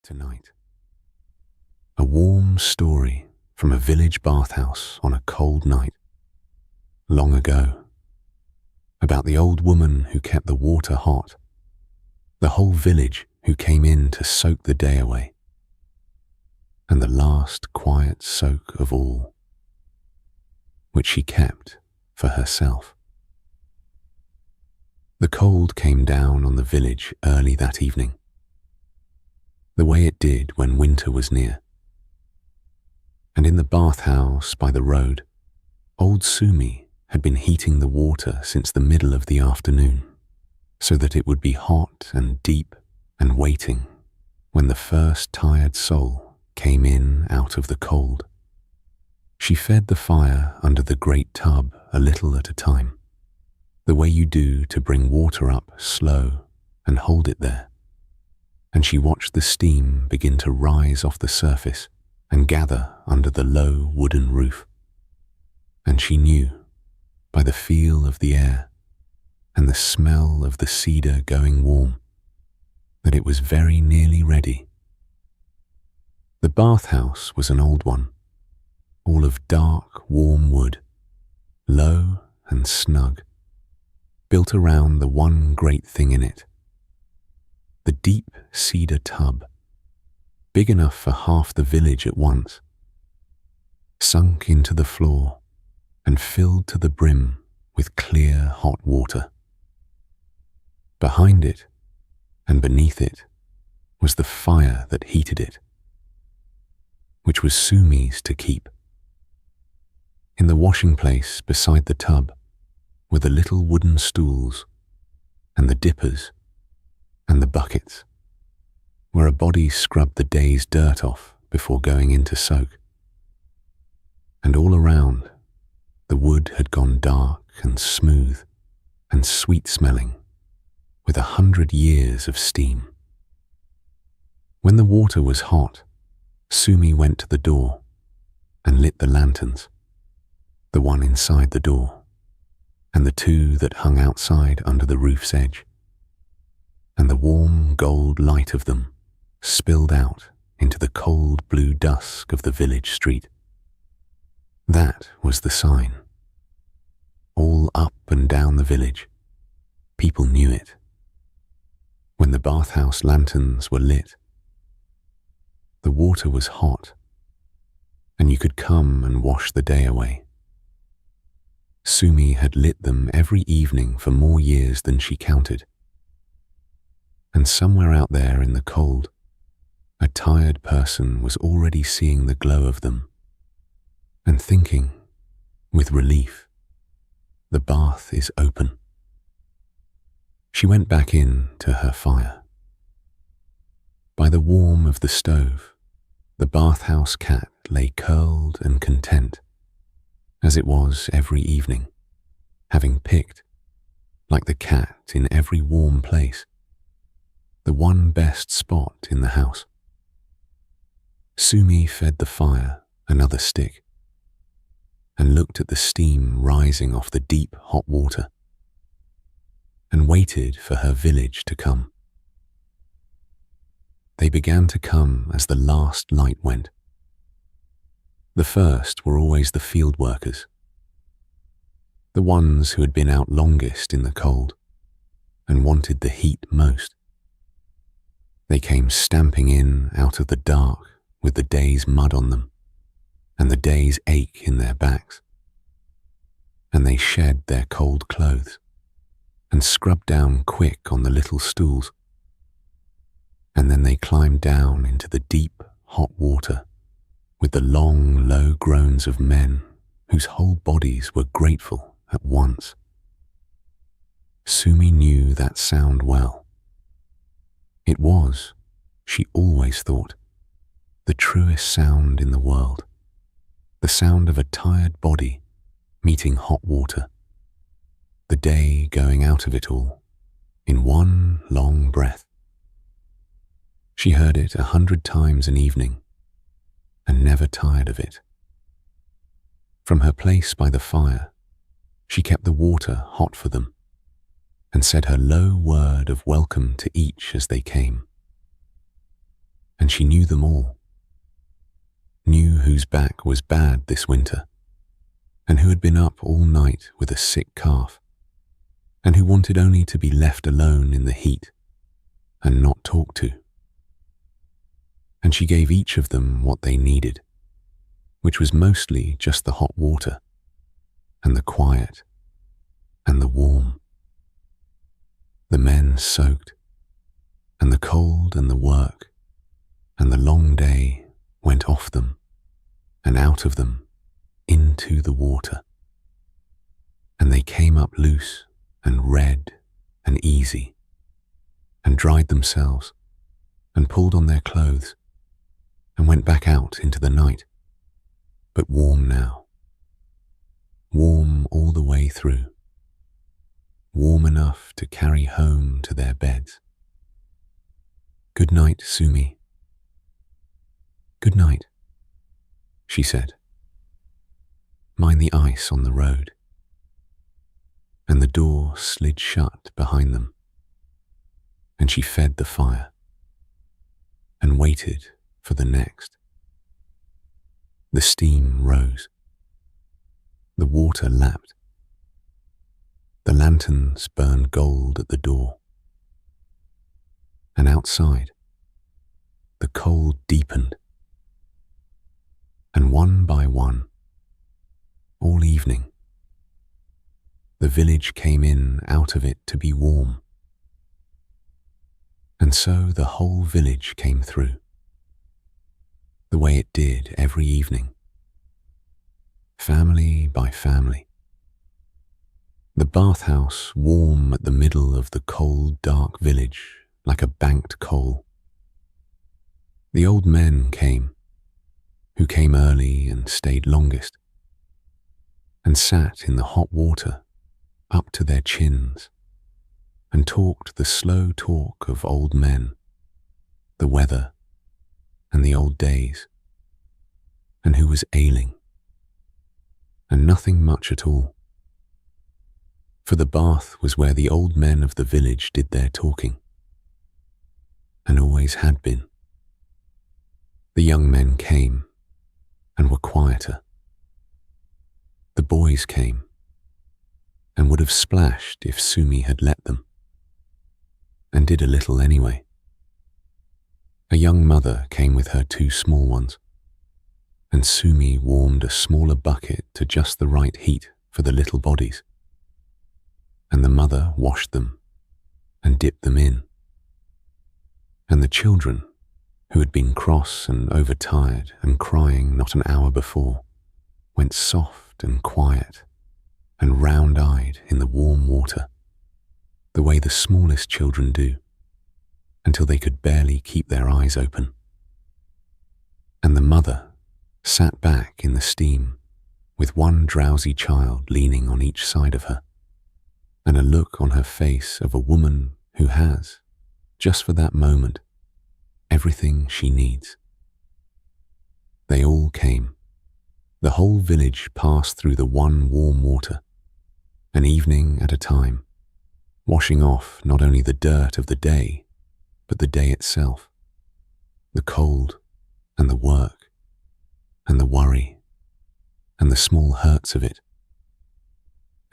Tonight. A warm story from a village bathhouse on a cold night, long ago, about the old woman who kept the water hot, the whole village who came in to soak the day away, and the last quiet soak of all, which she kept for herself. The cold came down on the village early that evening, the way it did when winter was near. And in the bathhouse by the road, old Sumi had been heating the water since the middle of the afternoon, so that it would be hot and deep and waiting when the first tired soul came in out of the cold. She fed the fire under the great tub a little at a time, the way you do to bring water up slow and hold it there. And she watched the steam begin to rise off the surface and gather under the low wooden roof. And she knew, by the feel of the air and the smell of the cedar going warm, that it was very nearly ready. The bathhouse was an old one, all of dark, warm wood, low and snug, built around the one great thing in it, the deep cedar tub, big enough for half the village at once, sunk into the floor and filled to the brim with clear hot water. Behind it and beneath it was the fire that heated it, which was Sumi's to keep. In the washing place beside the tub were the little wooden stools and the dippers and the buckets, where a body scrubbed the day's dirt off before going in to soak. And all around, the wood had gone dark and smooth and sweet-smelling, with 100 years of steam. When the water was hot, Sumi went to the door and lit the lanterns, the one inside the door, and the two that hung outside under the roof's edge. And the warm gold light of them spilled out into the cold blue dusk of the village street. That was the sign. All up and down the village, people knew it. When the bathhouse lanterns were lit, the water was hot, and you could come and wash the day away. Sumi had lit them every evening for more years than she counted. And somewhere out there in the cold, a tired person was already seeing the glow of them and thinking, with relief, the bath is open. She went back in to her fire. By the warmth of the stove, the bathhouse cat lay curled and content, as it was every evening, having picked, like the cat in every warm place, the one best spot in the house. Sumi fed the fire another stick and looked at the steam rising off the deep hot water and waited for her village to come. They began to come as the last light went. The first were always the field workers, the ones who had been out longest in the cold and wanted the heat most. They came stamping in out of the dark with the day's mud on them and the day's ache in their backs. And they shed their cold clothes and scrubbed down quick on the little stools. And then they climbed down into the deep, hot water with the long, low groans of men whose whole bodies were grateful at once. Sumi knew that sound well. It was, she always thought, the truest sound in the world, the sound of a tired body meeting hot water, the day going out of it all in one long breath. She heard it 100 times an evening and never tired of it. From her place by the fire, she kept the water hot for them and said her low word of welcome to each as they came. And and she knew them all, knew whose back was bad this winter, and who had been up all night with a sick calf, and who wanted only to be left alone in the heat and not talked to. And she gave each of them what they needed, which was mostly just the hot water, and the quiet, and the warm. The men soaked, and the cold and the work, and the long day went off them, and out of them, into the water. And they came up loose, and red, and easy, and dried themselves, and pulled on their clothes, and went back out into the night, but warm now, warm all the way through, warm enough to carry home to their beds. "Good night, Sumi." "Good night," she said. "Mind the ice on the road." And the door slid shut behind them, and she fed the fire, and waited for the next. The steam rose. The water lapped. The lanterns burned gold at the door. And outside, the cold deepened. And one by one, all evening, the village came in out of it to be warm. And so the whole village came through, the way it did every evening, family by family. The bathhouse warm at the middle of the cold, dark village like a banked coal. The old men came, who came early and stayed longest, and sat in the hot water up to their chins, and talked the slow talk of old men, the weather, and the old days, and who was ailing, and nothing much at all. For the bath was where the old men of the village did their talking, and always had been. The young men came, and were quieter. The boys came, and would have splashed if Sumi had let them, and did a little anyway. A young mother came with her 2 small ones, and Sumi warmed a smaller bucket to just the right heat for the little bodies, and the mother washed them and dipped them in. And the children, who had been cross and overtired and crying not an hour before, went soft and quiet and round-eyed in the warm water, the way the smallest children do, until they could barely keep their eyes open. And the mother sat back in the steam with one drowsy child leaning on each side of her, and a look on her face of a woman who has, just for that moment, everything she needs. They all came. The whole village passed through the one warm water, an evening at a time, washing off not only the dirt of the day, but the day itself, the cold and the work and the worry and the small hurts of it,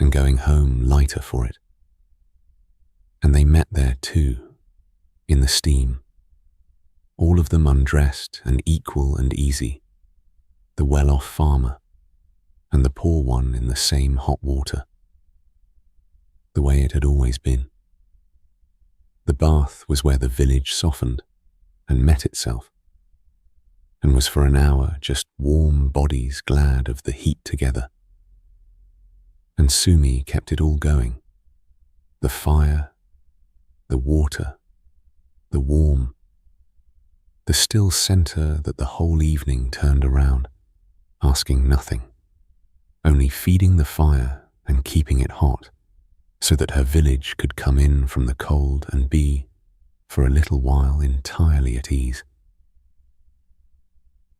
and going home lighter for it. And they met there too, in the steam, all of them undressed and equal and easy, the well-off farmer and the poor one in the same hot water, the way it had always been. The bath was where the village softened and met itself, and was for an hour just warm bodies glad of the heat together. And Sumi kept it all going, the fire, the water, the warm, the still centre that the whole evening turned around, asking nothing, only feeding the fire and keeping it hot, so that her village could come in from the cold and be, for a little while, entirely at ease.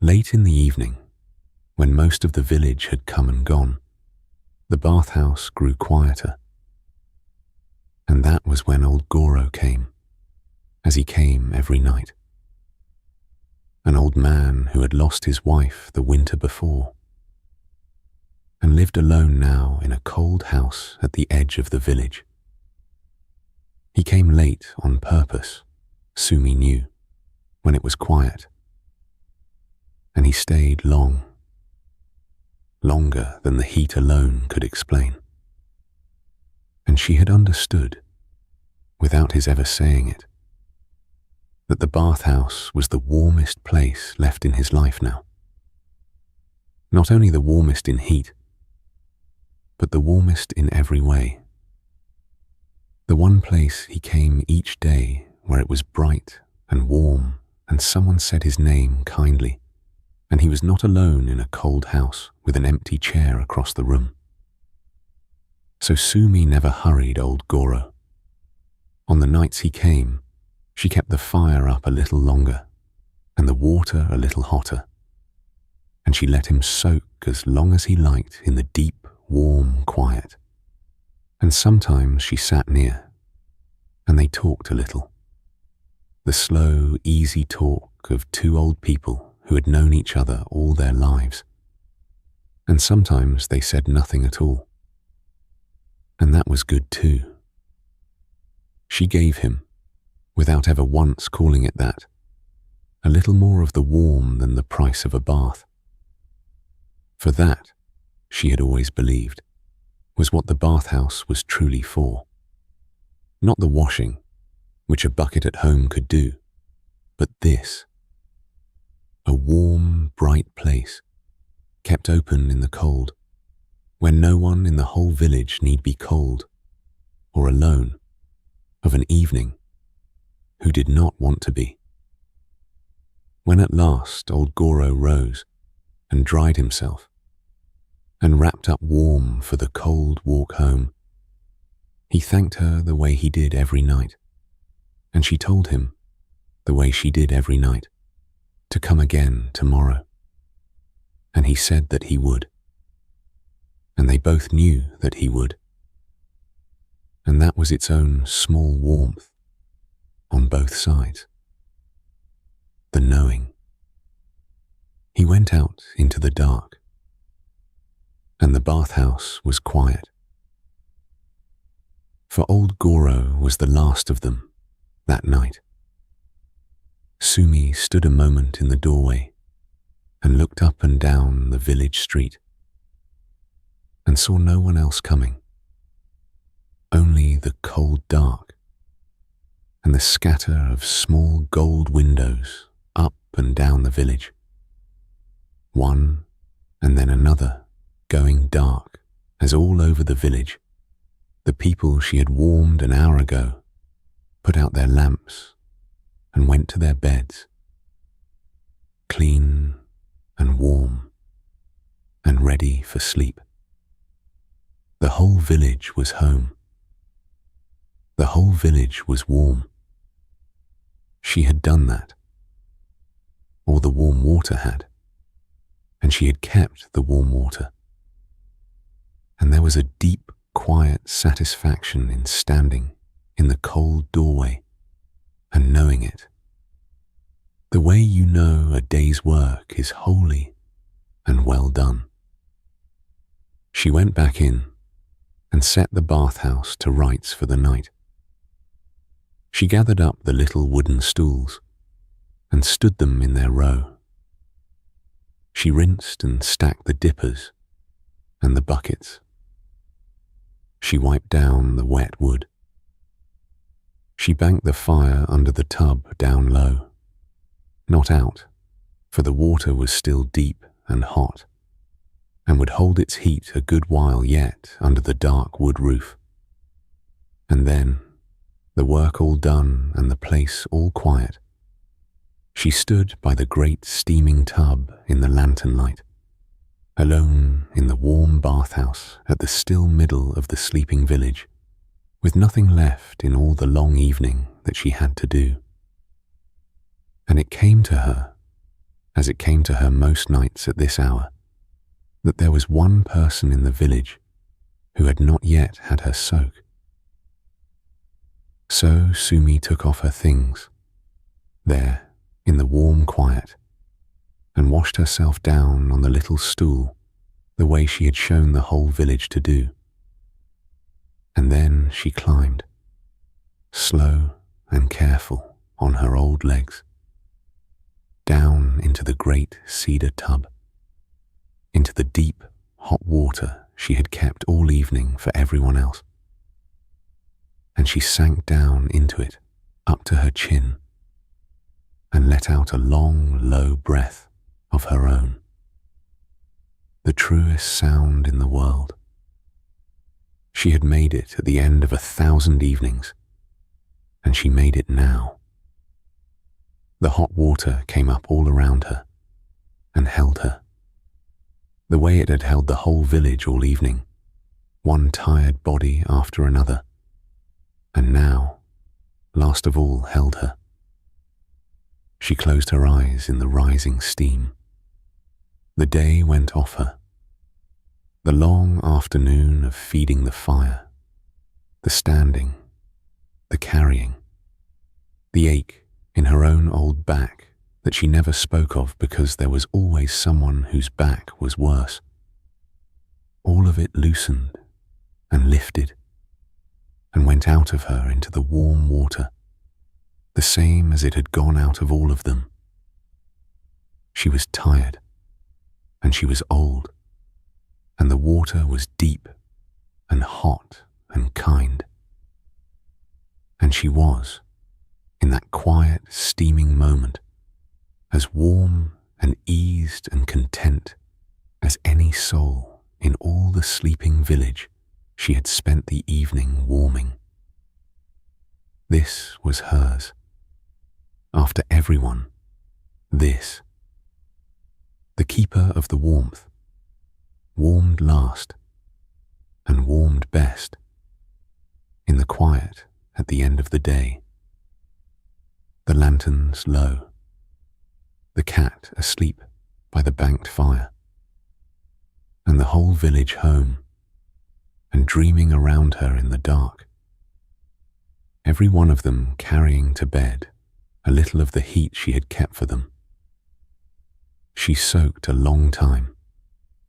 Late in the evening, when most of the village had come and gone, the bathhouse grew quieter. And that was when old Goro came, as he came every night. an old man who had lost his wife the winter before, and lived alone now in a cold house at the edge of the village. He came late on purpose, Sumi knew, when it was quiet, and he stayed long, longer than the heat alone could explain. And she had understood, without his ever saying it, that the bathhouse was the warmest place left in his life now. Not only the warmest in heat, but the warmest in every way. The one place he came each day where it was bright and warm and someone said his name kindly, and he was not alone in a cold house with an empty chair across the room. So Sumi never hurried old Goro. On the nights he came, she kept the fire up a little longer and the water a little hotter, and she let him soak as long as he liked in the deep, warm quiet. And sometimes she sat near, and they talked a little. The slow, easy talk of two old people who had known each other all their lives. And sometimes they said nothing at all. And that was good too. She gave him, without ever once calling it that, a little more of the warm than the price of a bath. For that, she had always believed, was what the bathhouse was truly for. Not the washing, which a bucket at home could do, but this. A warm, bright place, kept open in the cold, where no one in the whole village need be cold, or alone, of an evening, who did not want to be. When at last old Goro rose and dried himself, and wrapped up warm for the cold walk home, he thanked her the way he did every night, and she told him, the way she did every night, to come again tomorrow. And he said that he would. And they both knew that he would. And that was its own small warmth on both sides. The knowing. He went out into the dark, and the bathhouse was quiet. For old Goro was the last of them that night. Sumi stood a moment in the doorway and looked up and down the village street and saw no one else coming, only the cold dark and the scatter of small gold windows up and down the village, one and then another going dark as all over the village the people she had warmed an hour ago put out their lamps and went to their beds, clean and warm and ready for sleep. The whole village was home. The whole village was warm. She had done that, or the warm water had, and she had kept the warm water. And there was a deep, quiet satisfaction in standing in the cold doorway and knowing it. The way you know a day's work is holy and well done. She went back in and set the bathhouse to rights for the night. She gathered up the little wooden stools and stood them in their row. She rinsed and stacked the dippers and the buckets. She wiped down the wet wood. She banked the fire under the tub down low, not out, for the water was still deep and hot, and would hold its heat a good while yet under the dark wood roof. And then, the work all done and the place all quiet, she stood by the great steaming tub in the lantern light, alone in the warm bathhouse at the still middle of the sleeping village, with nothing left in all the long evening that she had to do. And it came to her, as it came to her most nights at this hour, that there was one person in the village who had not yet had her soak. So Sumi took off her things, there in the warm quiet, and washed herself down on the little stool the way she had shown the whole village to do. And then she climbed, slow and careful on her old legs, down into the great cedar tub, into the deep, hot water she had kept all evening for everyone else. And she sank down into it, up to her chin, and let out a long, low breath of her own, the truest sound in the world. She had made it at the end of 1,000 evenings, and she made it now. The hot water came up all around her and held her, the way it had held the whole village all evening, one tired body after another, and now, last of all, held her. She closed her eyes in the rising steam. The day went off her. The long afternoon of feeding the fire, the standing, the carrying, the ache in her own old back that she never spoke of because there was always someone whose back was worse. All of it loosened and lifted and went out of her into the warm water, the same as it had gone out of all of them. She was tired, and she was old, and the water was deep and hot and kind. And she was, in that quiet, steaming moment, as warm and eased and content as any soul in all the sleeping village she had spent the evening warming. This was hers. After everyone, this. The keeper of the warmth, warmed last and warmed best, in the quiet at the end of the day. The lanterns low, the cat asleep by the banked fire, and the whole village home and dreaming around her in the dark, every one of them carrying to bed a little of the heat she had kept for them. She soaked a long time,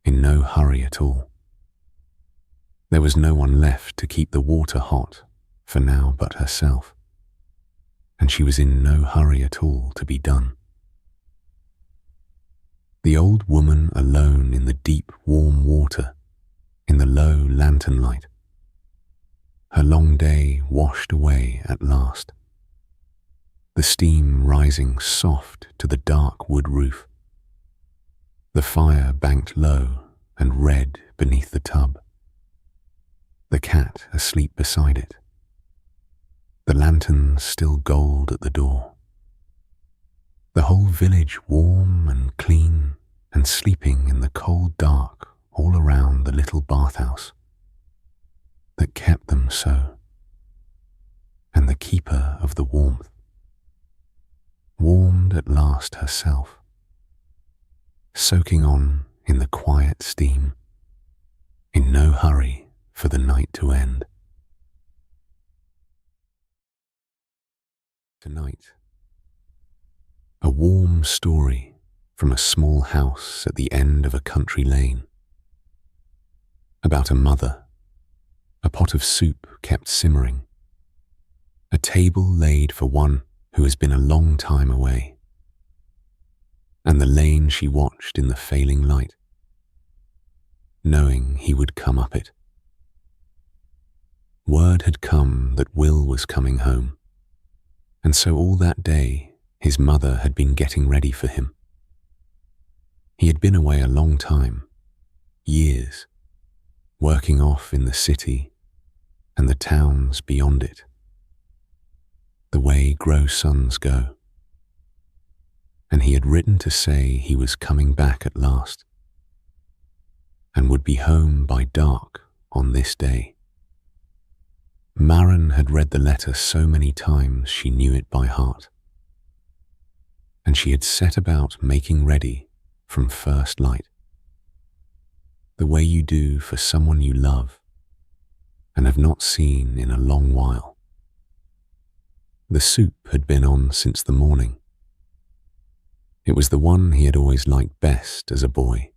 in no hurry at all. There was no one left to keep the water hot for now but herself, and she was in no hurry at all to be done. The old woman alone in the deep, warm water, in the low lantern light. Her long day washed away at last, the steam rising soft to the dark wood roof, the fire banked low and red beneath the tub, the cat asleep beside it, the lanterns still gold at the door, the whole village warm and clean and sleeping in the cold dark all around the little bathhouse that kept them so, and the keeper of the warmth, warmed at last herself, soaking on in the quiet steam, in no hurry for the night to end. Tonight, a warm story from a small house at the end of a country lane, about a mother, a pot of soup kept simmering, a table laid for one who has been a long time away, and the lane she watched in the failing light, knowing he would come up it. Word had come that Will was coming home, and so all that day his mother had been getting ready for him. He had been away a long time, years, working off in the city and the towns beyond it, the way grow sons go. And he had written to say he was coming back at last, and would be home by dark on this day. Maren had read the letter so many times she knew it by heart, and she had set about making ready from first light, the way you do for someone you love and have not seen in a long while. The soup had been on since the morning. It was the one he had always liked best as a boy.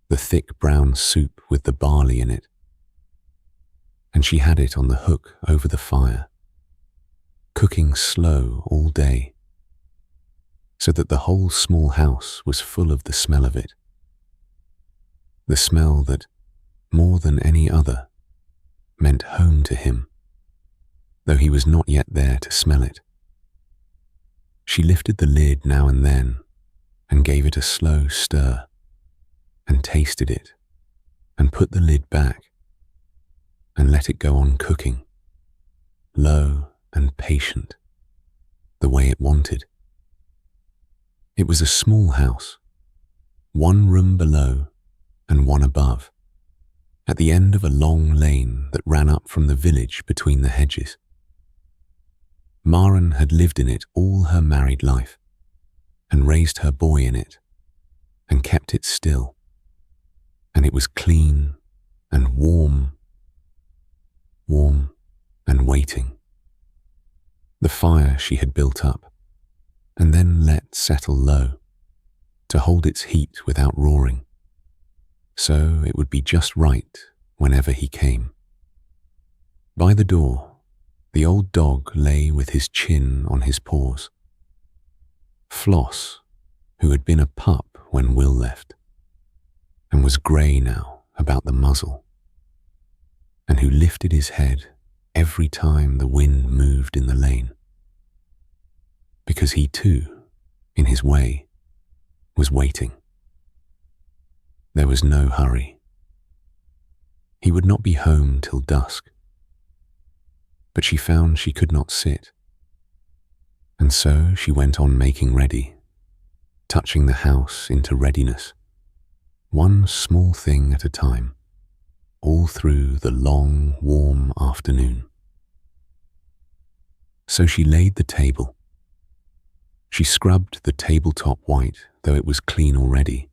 The thick brown soup with the barley in it. And she had it on the hook over the fire, cooking slow all day, so that the whole small house was full of the smell of it. The smell that, more than any other, meant home to him, though he was not yet there to smell it. She lifted the lid now and then and gave it a slow stir, and tasted it, and put the lid back, and let it go on cooking, low and patient, the way it wanted. It was a small house, one room below and one above, at the end of a long lane that ran up from the village between the hedges. Maren had lived in it all her married life, and raised her boy in it, and kept it still, and it was clean and warm and waiting. The fire she had built up, and then let settle low, to hold its heat without roaring, so it would be just right whenever he came. By the door, the old dog lay with his chin on his paws. Floss, who had been a pup when Will left, and was grey now about the muzzle, and who lifted his head every time the wind moved in the lane, because he too, in his way, was waiting. There was no hurry. He would not be home till dusk, but she found she could not sit, and so she went on making ready, touching the house into readiness, one small thing at a time, all through the long, warm afternoon. So she laid the table. She scrubbed the tabletop white, though it was clean already,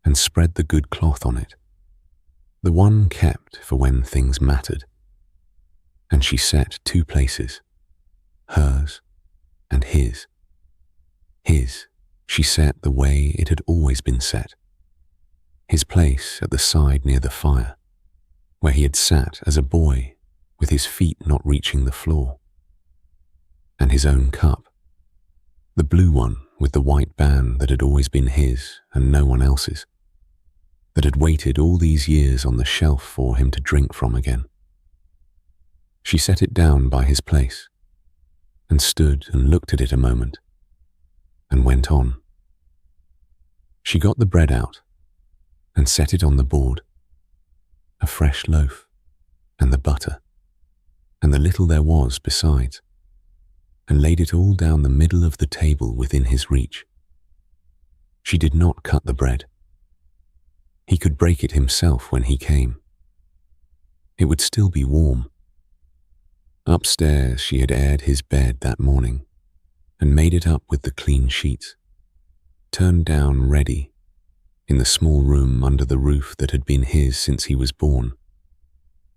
and spread the good cloth on it, the one kept for when things mattered. And she set two places, hers and his. His she set the way it had always been set, his place at the side near the fire, where he had sat as a boy with his feet not reaching the floor, and his own cup, the blue one with the white band that had always been his and no one else's, that had waited all these years on the shelf for him to drink from again. She set it down by his place, and stood and looked at it a moment, and went on. She got the bread out, and set it on the board, a fresh loaf, and the butter, and the little there was besides, and laid it all down the middle of the table within his reach. She did not cut the bread. He could break it himself when he came. It would still be warm. Upstairs she had aired his bed that morning, and made it up with the clean sheets, turned down ready, in the small room under the roof that had been his since he was born,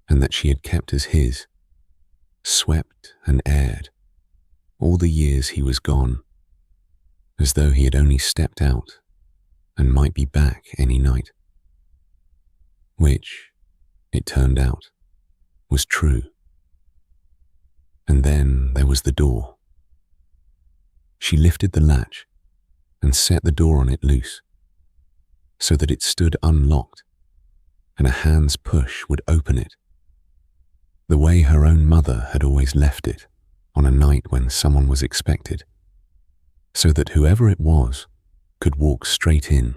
and that she had kept as his, swept and aired, all the years he was gone, as though he had only stepped out and might be back any night. Which, it turned out, was true. And then there was the door. She lifted the latch and set the door on it loose, so that it stood unlocked, and a hand's push would open it, the way her own mother had always left it on a night when someone was expected, so that whoever it was could walk straight in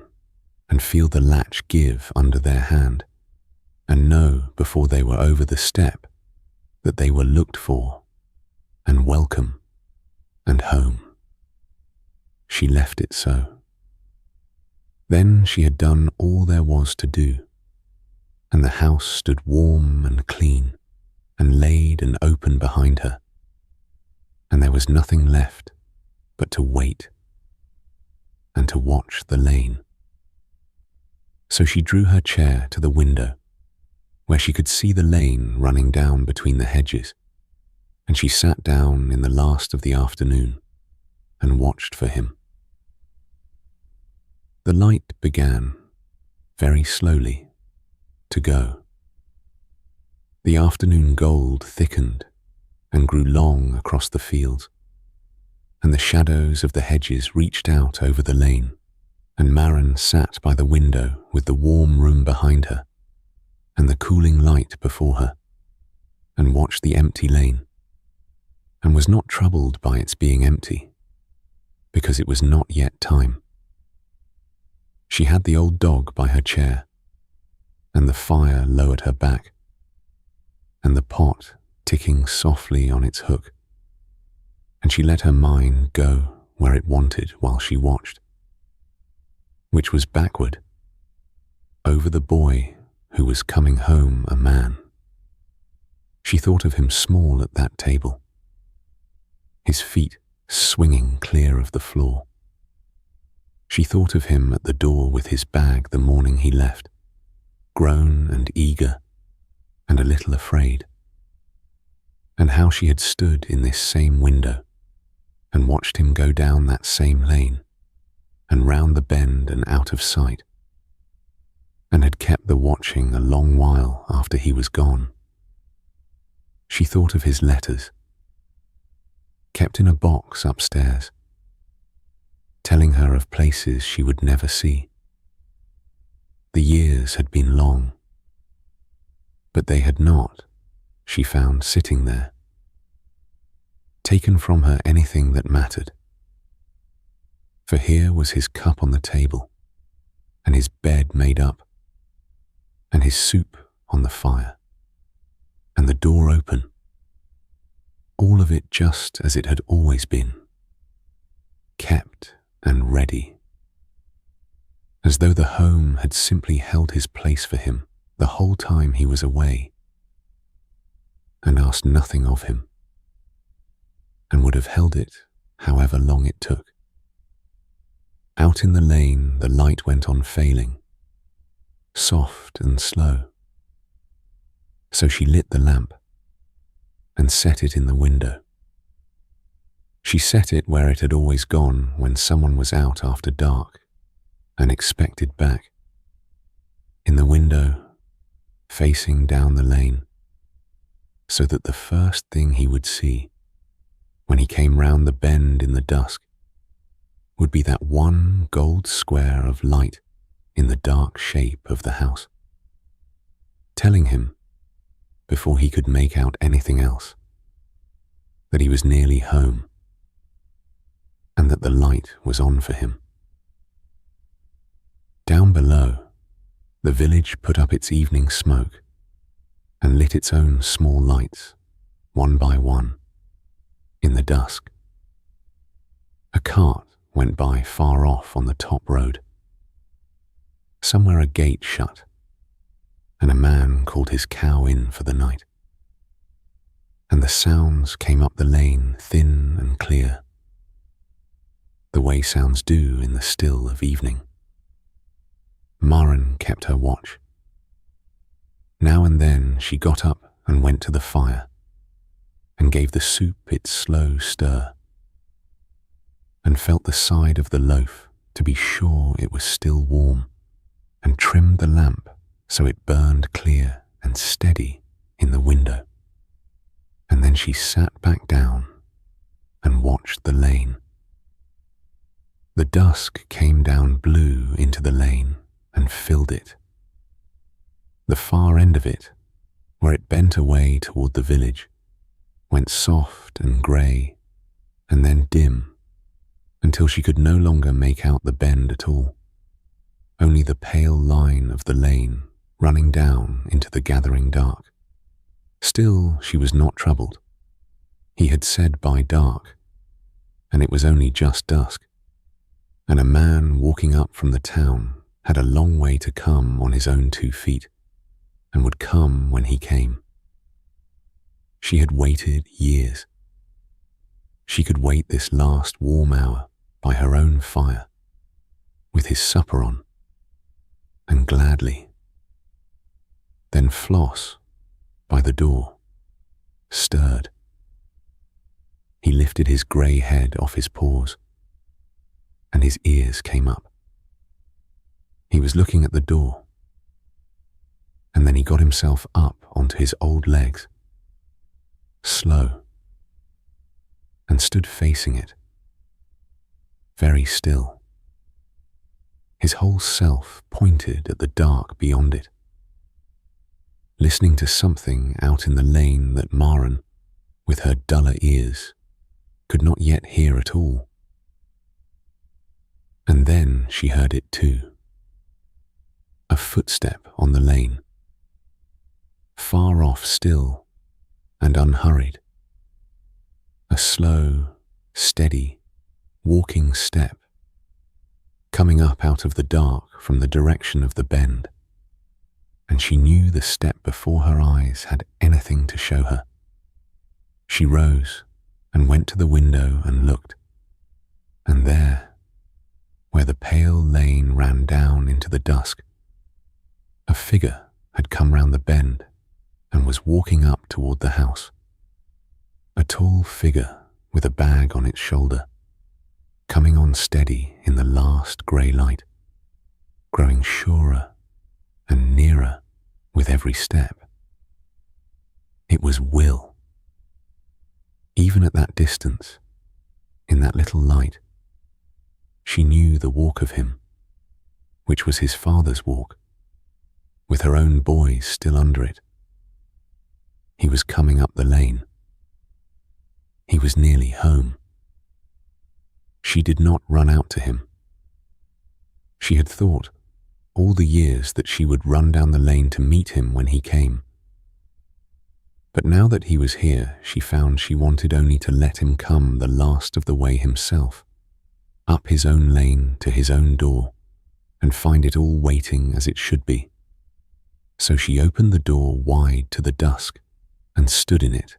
and feel the latch give under their hand, and know before they were over the step that they were looked for and welcome and home. She left it so. Then she had done all there was to do, and the house stood warm and clean and laid and open behind her, and there was nothing left but to wait and to watch the lane. So she drew her chair to the window, where she could see the lane running down between the hedges, and she sat down in the last of the afternoon and watched for him. The light began, very slowly, to go. The afternoon gold thickened and grew long across the fields, and the shadows of the hedges reached out over the lane, and Maren sat by the window with the warm room behind her and the cooling light before her, and watched the empty lane, and was not troubled by its being empty, because it was not yet time. She had the old dog by her chair, and the fire low at her back, and the pot ticking softly on its hook, and she let her mind go where it wanted while she watched, which was backward, over the boy who was coming home a man. She thought of him small at that table, his feet swinging clear of the floor. She thought of him at the door with his bag the morning he left, grown and eager and a little afraid, and how she had stood in this same window and watched him go down that same lane and round the bend and out of sight, and had kept the watching a long while after he was gone. She thought of his letters, kept in a box upstairs, telling her of places she would never see. The years had been long, but they had not, she found sitting there, taken from her anything that mattered. For here was his cup on the table, and his bed made up, and his soup on the fire, and the door open, all of it just as it had always been, kept and ready, as though the home had simply held his place for him the whole time he was away, and asked nothing of him, and would have held it however long it took. Out in the lane the light went on failing, soft and slow. So she lit the lamp and set it in the window. She set it where it had always gone when someone was out after dark and expected back, in the window, facing down the lane, so that the first thing he would see when he came round the bend in the dusk would be that one gold square of light in the dark shape of the house, telling him, before he could make out anything else, that he was nearly home, and that the light was on for him. Down below, the village put up its evening smoke and lit its own small lights, one by one, in the dusk. A cart went by far off on the top road. Somewhere a gate shut, and a man called his cow in for the night. And the sounds came up the lane thin and clear, the way sounds do in the still of evening. Maren kept her watch. Now and then she got up and went to the fire, and gave the soup its slow stir, and felt the side of the loaf to be sure it was still warm, and trimmed the lamp so it burned clear and steady in the window. And then she sat back down and watched the lane. The dusk came down blue into the lane and filled it. The far end of it, where it bent away toward the village, went soft and grey and then dim, until she could no longer make out the bend at all, only the pale line of the lane running down into the gathering dark. Still she was not troubled. He had said by dark, and it was only just dusk, and a man walking up from the town had a long way to come on his own 2 feet, and would come when he came. She had waited years. She could wait this last warm hour by her own fire, with his supper on, and gladly. Then Floss, by the door, stirred. He lifted his grey head off his paws, and his ears came up. He was looking at the door, and then he got himself up onto his old legs, slow, and stood facing it, very still. His whole self pointed at the dark beyond it, listening to something out in the lane that Maren, with her duller ears, could not yet hear at all. And then she heard it too. A footstep on the lane, far off still and unhurried. A slow, steady, walking step, coming up out of the dark from the direction of the bend, and she knew the step before her eyes had anything to show her. She rose and went to the window and looked, and there, where the pale lane ran down into the dusk, a figure had come round the bend and was walking up toward the house. A tall figure with a bag on its shoulder, coming on steady in the last grey light, growing surer and nearer with every step. It was Will. Even at that distance, in that little light, she knew the walk of him, which was his father's walk, with her own boys still under it. He was coming up the lane. He was nearly home. She did not run out to him. She had thought all the years that she would run down the lane to meet him when he came. But now that he was here, she found she wanted only to let him come the last of the way himself, up his own lane to his own door, and find it all waiting as it should be. So she opened the door wide to the dusk and stood in it,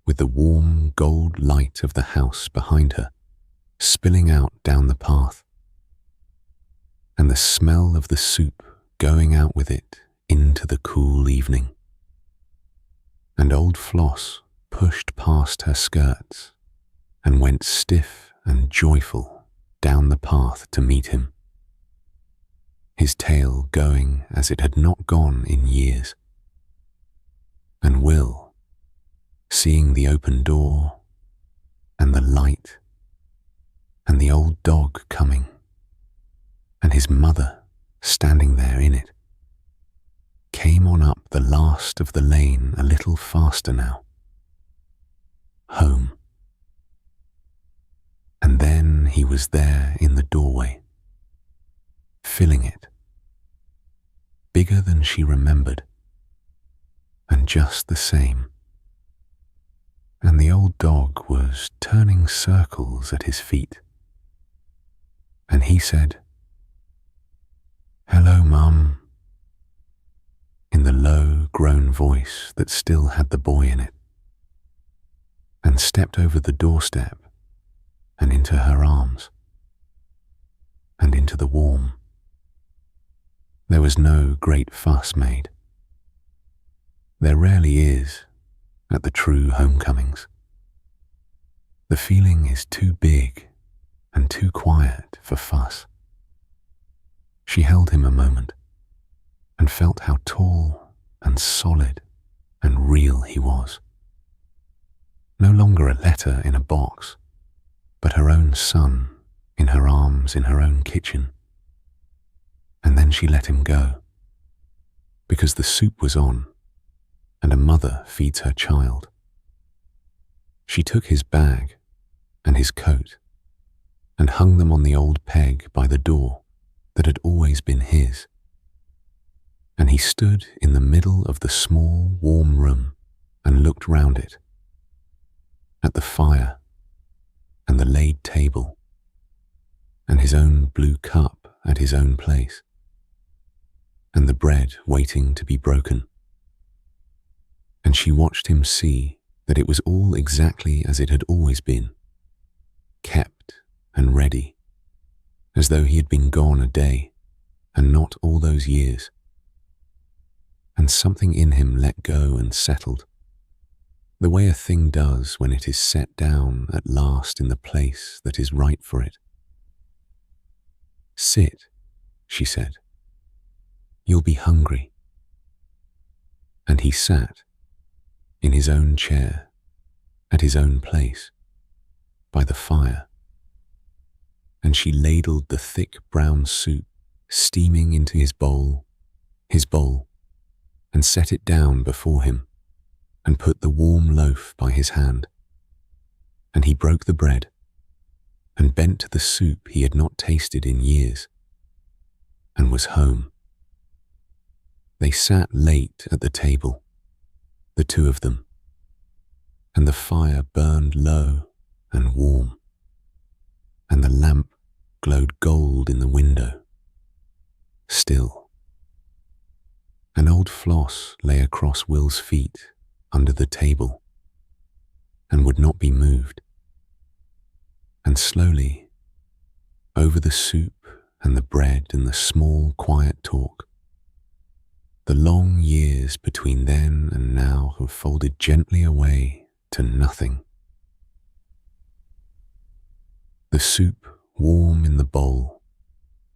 with the warm gold light of the house behind her, spilling out down the path, and the smell of the soup going out with it into the cool evening. And old Floss pushed past her skirts and went stiff and joyful down the path to meet him, his tail going as it had not gone in years. And Will, seeing the open door and the light and the old dog coming and his mother standing there in it, came on up the last of the lane a little faster now. Home. And then he was there in the doorway, filling it, bigger than she remembered, and just the same. And the old dog was turning circles at his feet. And he said, "Hello, Mum," in the low, grown voice that still had the boy in it, and stepped over the doorstep and into her arms, and into the warm. There was no great fuss made. There rarely is at the true homecomings. The feeling is too big and too quiet for fuss. She held him a moment and felt how tall and solid and real he was. No longer a letter in a box, but her own son in her arms in her own kitchen. And then she let him go, because the soup was on, and a mother feeds her child. She took his bag and his coat and hung them on the old peg by the door that had always been his. And he stood in the middle of the small, warm room and looked round it, at the fire and the laid table, and his own blue cup at his own place, and the bread waiting to be broken. And she watched him see that it was all exactly as it had always been, kept and ready, as though he had been gone a day and not all those years. And something in him let go and settled, the way a thing does when it is set down at last in the place that is right for it. "Sit," she said, You'll be hungry. And he sat in his own chair, at his own place, by the fire, and she ladled the thick brown soup steaming into his bowl, and set it down before him, and put the warm loaf by his hand. And he broke the bread, and bent to the soup he had not tasted in years, and was home. They sat late at the table, the two of them, and the fire burned low and warm, and the lamp glowed gold in the window. Still, an old floss lay across Will's feet under the table, and would not be moved. And slowly, over the soup and the bread and the small quiet talk, the long years between then and now have folded gently away to nothing. The soup warm in the bowl,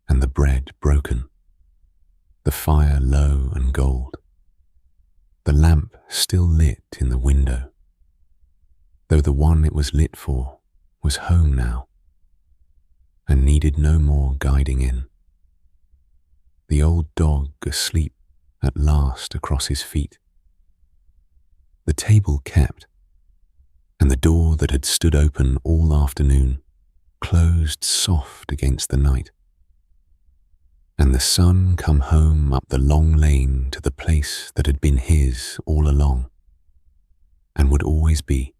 and the bread broken, the fire low and gold, the lamp still lit in the window, though the one it was lit for was home now, and needed no more guiding in. The old dog asleep at last across his feet. The table kept, and the door that had stood open all afternoon closed soft against the night, and the sun come home up the long lane to the place that had been his all along, and would always be,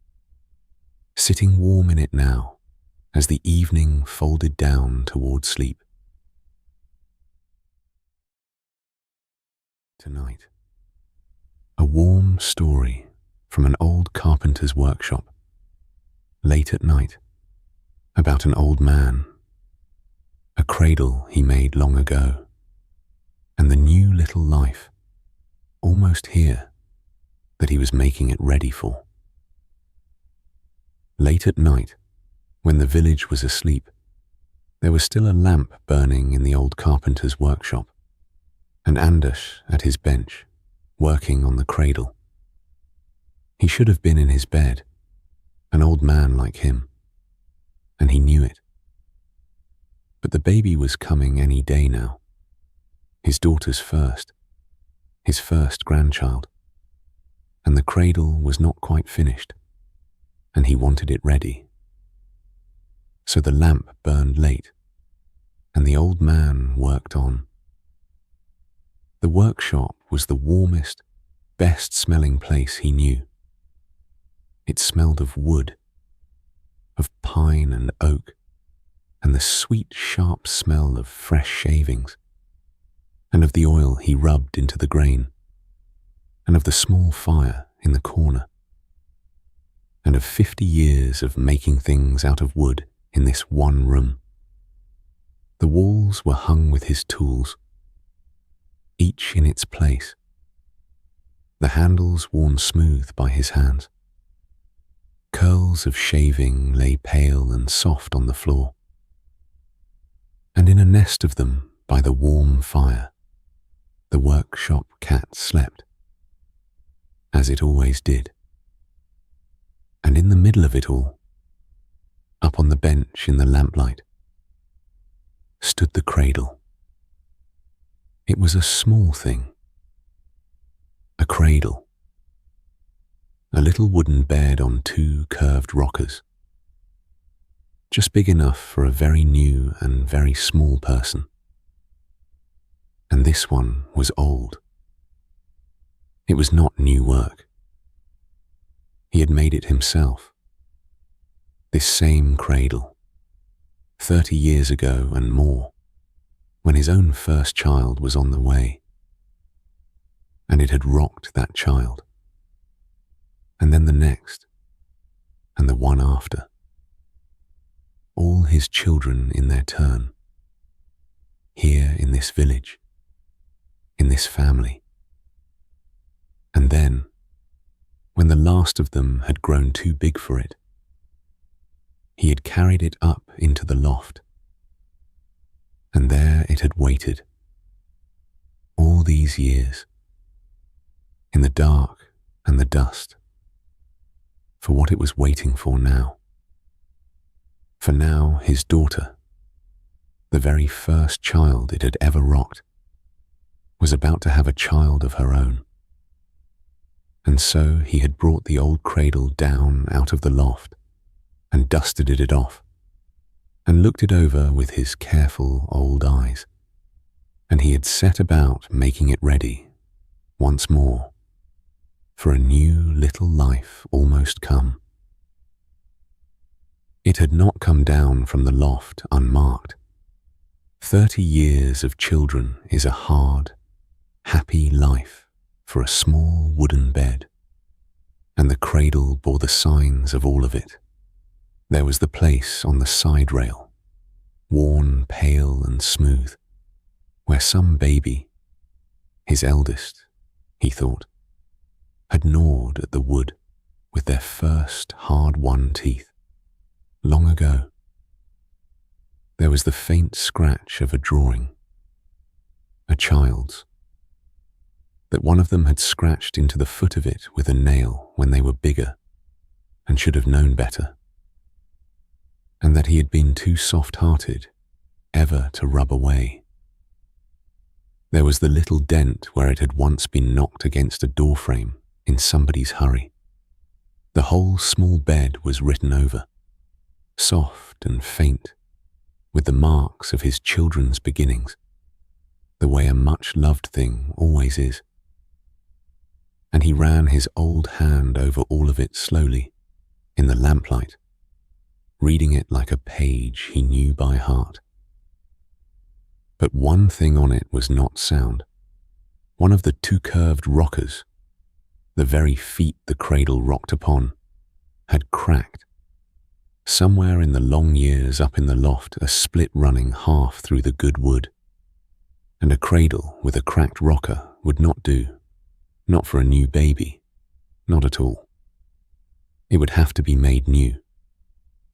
sitting warm in it now as the evening folded down toward sleep. Tonight, a warm story from an old carpenter's workshop, late at night, about an old man, a cradle he made long ago, and the new little life, almost here, that he was making it ready for. Late at night, when the village was asleep, there was still a lamp burning in the old carpenter's workshop, and Anders at his bench, working on the cradle. He should have been in his bed, an old man like him, and he knew it. But the baby was coming any day now, his daughter's first, his first grandchild, and the cradle was not quite finished, and he wanted it ready. So the lamp burned late, and the old man worked on. The workshop was the warmest, best-smelling place he knew. It smelled of wood, of pine and oak, and the sweet, sharp smell of fresh shavings, and of the oil he rubbed into the grain, and of the small fire in the corner, and of 50 years of making things out of wood in this one room. The walls were hung with his tools, each in its place, the handles worn smooth by his hands. Curls of shaving lay pale and soft on the floor, and in a nest of them by the warm fire, the workshop cat slept, as it always did. And in the middle of it all, up on the bench in the lamplight, stood the cradle. It was a small thing, a cradle, a little wooden bed on 2 curved rockers, just big enough for a very new and very small person. And this one was old. It was not new work. He had made it himself. This same cradle, 30 years ago and more, when his own first child was on the way. And it had rocked that child, and then the next, and the one after. All his children in their turn, here in this village, in this family. And then, when the last of them had grown too big for it, he had carried it up into the loft, and there it had waited, all these years, in the dark and the dust, for what it was waiting for now. For now his daughter, the very first child it had ever rocked, was about to have a child of her own. And so he had brought the old cradle down out of the loft and dusted it off and looked it over with his careful old eyes, and he had set about making it ready once more for a new little life almost come. It had not come down from the loft unmarked. 30 years of children is a hard, happy life for a small wooden bed, and the cradle bore the signs of all of it. There was the place on the side rail, worn pale and smooth, where some baby, his eldest, he thought, had gnawed at the wood with their first hard-won teeth, long ago. There was the faint scratch of a drawing, a child's, that one of them had scratched into the foot of it with a nail when they were bigger and should have known better, and that he had been too soft-hearted ever to rub away. There was the little dent where it had once been knocked against a doorframe in somebody's hurry. The whole small bed was written over, soft and faint, with the marks of his children's beginnings, the way a much-loved thing always is. And he ran his old hand over all of it slowly, in the lamplight, reading it like a page he knew by heart. But one thing on it was not sound. One of the two curved rockers, the very feet the cradle rocked upon, had cracked. Somewhere in the long years up in the loft, a split running half through the good wood, and a cradle with a cracked rocker would not do. Not for a new baby, not at all. It would have to be made new.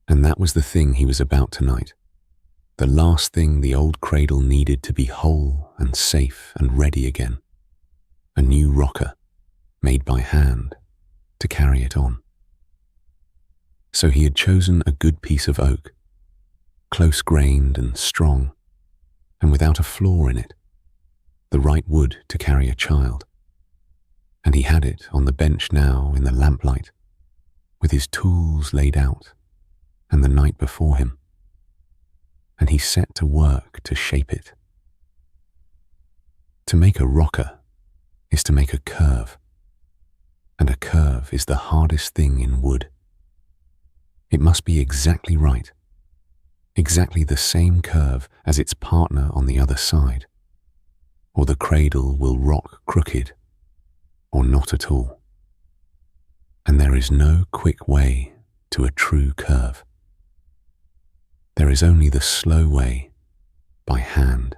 And that was the thing he was about tonight. The last thing the old cradle needed to be whole and safe and ready again. A new rocker, made by hand, to carry it on. So he had chosen a good piece of oak, close-grained and strong, and without a flaw in it, the right wood to carry a child. And he had it on the bench now in the lamplight, with his tools laid out, and the night before him. And he set to work to shape it. To make a rocker is to make a curve, and a curve is the hardest thing in wood. It must be exactly right, exactly the same curve as its partner on the other side, or the cradle will rock crooked, or not at all. And there is no quick way to a true curve. There is only the slow way, by hand,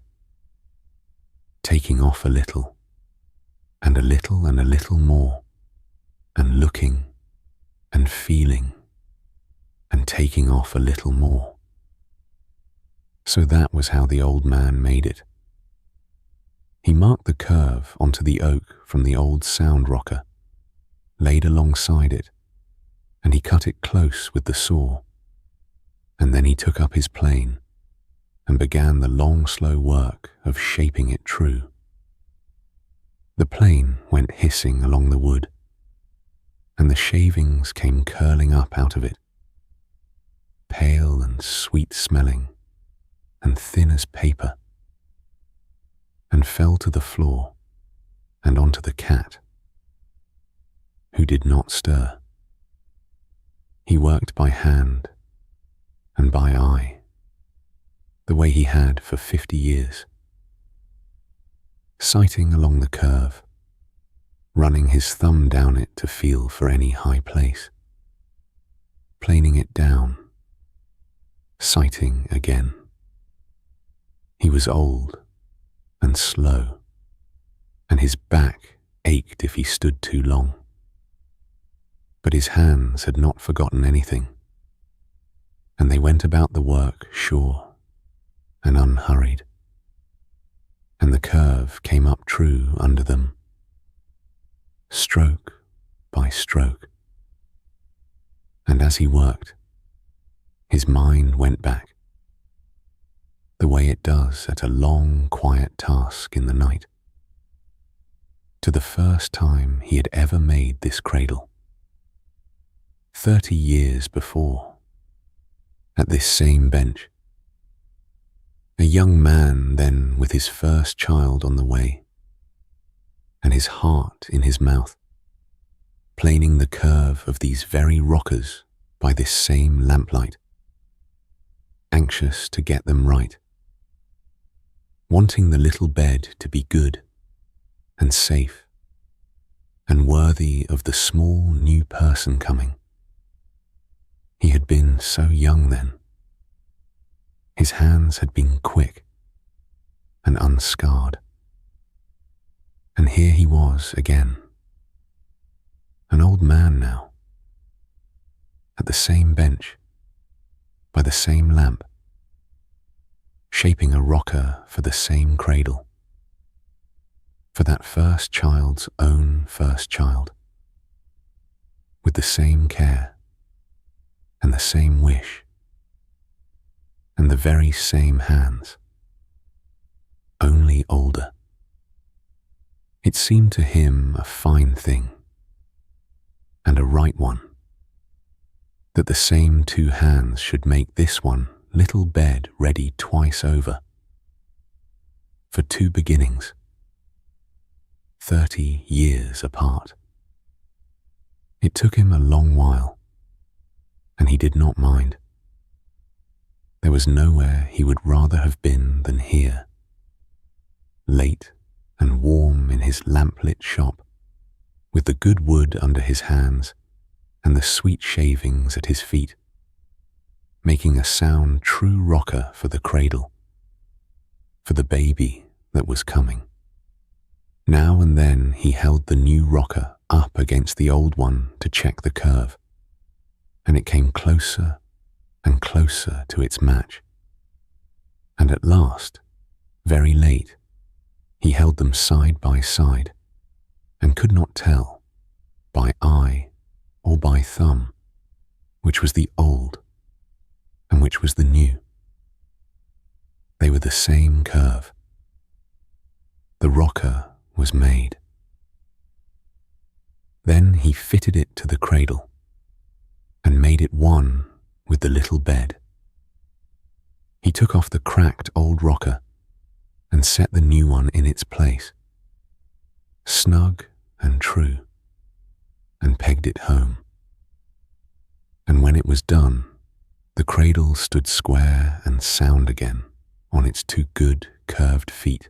taking off a little, and a little and a little more, and looking, and feeling, and taking off a little more. So that was how the old man made it. He marked the curve onto the oak from the old sound rocker, laid alongside it, and he cut it close with the saw. And then he took up his plane and began the long, slow work of shaping it true. The plane went hissing along the wood, and the shavings came curling up out of it, pale and sweet-smelling and thin as paper, and fell to the floor and onto the cat, who did not stir. He worked by hand and by eye, the way he had for 50 years, sighting along the curve, running his thumb down it to feel for any high place, planing it down, sighting again. He was old and slow, and his back ached if he stood too long. But his hands had not forgotten anything, and they went about the work sure and unhurried. and the curve came up true under them, stroke by stroke. And as he worked, his mind went back, the way it does at a long, quiet task in the night, to the first time he had ever made this cradle. 30 years before, at this same bench. A young man then with his first child on the way, and his heart in his mouth, planing the curve of these very rockers by this same lamplight, anxious to get them right, wanting the little bed to be good and safe and worthy of the small new person coming. He had been so young then. His hands had been quick and unscarred. And here he was again, an old man now, at the same bench, by the same lamp, shaping a rocker for the same cradle, for that first child's own first child, with the same care and the same wish, and the very same hands, only older. It seemed to him a fine thing, and a right one, that the same two hands should make this one little bed ready twice over, for two beginnings, 30 years apart. It took him a long while, and he did not mind. There was nowhere he would rather have been than here, late and warm in his lamp-lit shop, with the good wood under his hands and the sweet shavings at his feet, making a sound true rocker for the cradle, for the baby that was coming. Now and then he held the new rocker up against the old one to check the curve, and it came closer and closer to its match. And at last, very late, he held them side by side, and could not tell, by eye or by thumb, which was the old and which was the new. They were the same curve. The rocker was made. Then he fitted it to the cradle, and made it one with the little bed. He took off the cracked old rocker and set the new one in its place, snug and true, and pegged it home. And when it was done, the cradle stood square and sound again on its two good curved feet,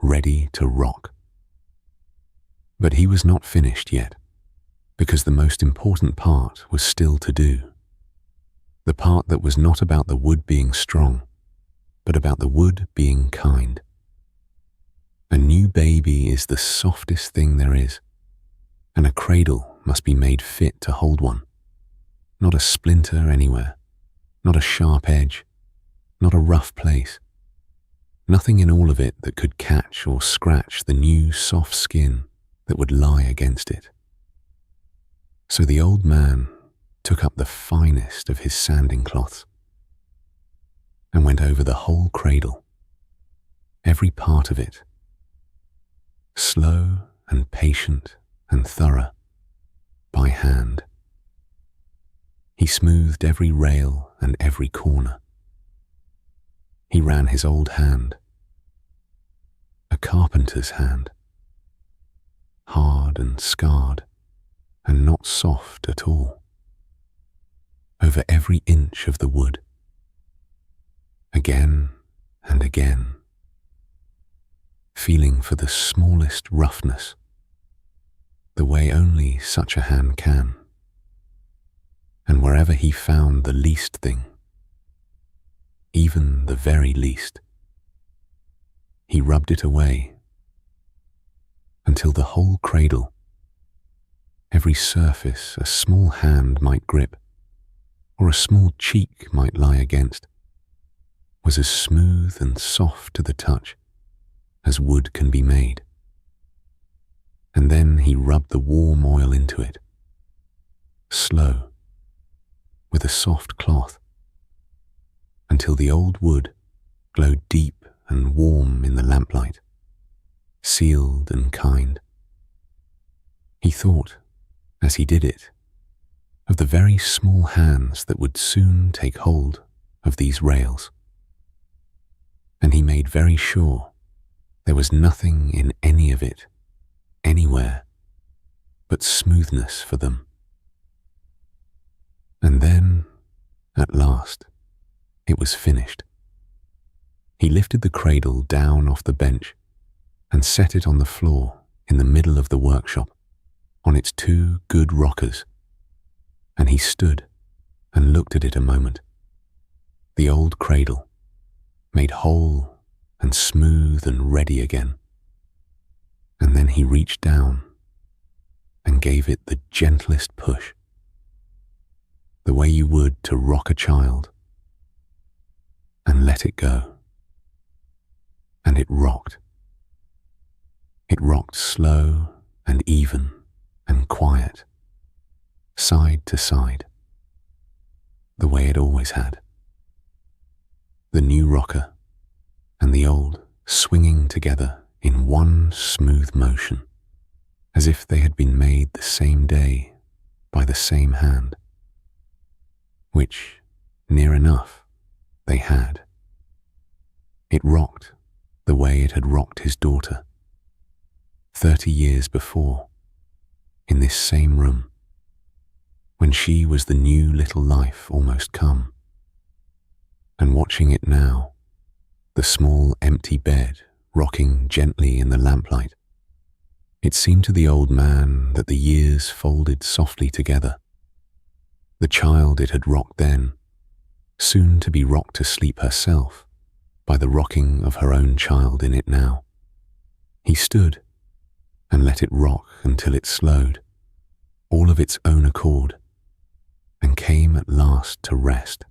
ready to rock. But he was not finished yet, because the most important part was still to do. The part that was not about the wood being strong, but about the wood being kind. A new baby is the softest thing there is, and a cradle must be made fit to hold one. Not a splinter anywhere, not a sharp edge, not a rough place. Nothing in all of it that could catch or scratch the new soft skin that would lie against it. So the old man took up the finest of his sanding cloths and went over the whole cradle, every part of it, slow and patient and thorough, by hand. He smoothed every rail and every corner. He ran his old hand, a carpenter's hand, hard and scarred, and not soft at all, over every inch of the wood, again and again, feeling for the smallest roughness, the way only such a hand can, and wherever he found the least thing, even the very least, he rubbed it away until the whole cradle, every surface a small hand might grip, or a small cheek might lie against, was as smooth and soft to the touch as wood can be made. And then he rubbed the warm oil into it, slow, with a soft cloth, until the old wood glowed deep and warm in the lamplight, sealed and kind. He thought, as he did it, of the very small hands that would soon take hold of these rails. And he made very sure there was nothing in any of it, anywhere, but smoothness for them. And then, at last, it was finished. He lifted the cradle down off the bench and set it on the floor in the middle of the workshop, on its two good rockers, and he stood and looked at it a moment. The old cradle, made whole and smooth and ready again. And then he reached down and gave it the gentlest push, the way you would to rock a child, and let it go. And it rocked. It rocked slow and even and quiet, side to side, the way it always had. The new rocker and the old swinging together in one smooth motion, as if they had been made the same day by the same hand, which, near enough, they had. It rocked the way it had rocked his daughter 30 years before, in this same room, when she was the new little life almost come. And watching it now, the small empty bed rocking gently in the lamplight, it seemed to the old man that the years folded softly together. The child it had rocked then, soon to be rocked to sleep herself by the rocking of her own child in it now. He stood and let it rock until it slowed, all of its own accord, and came at last to rest.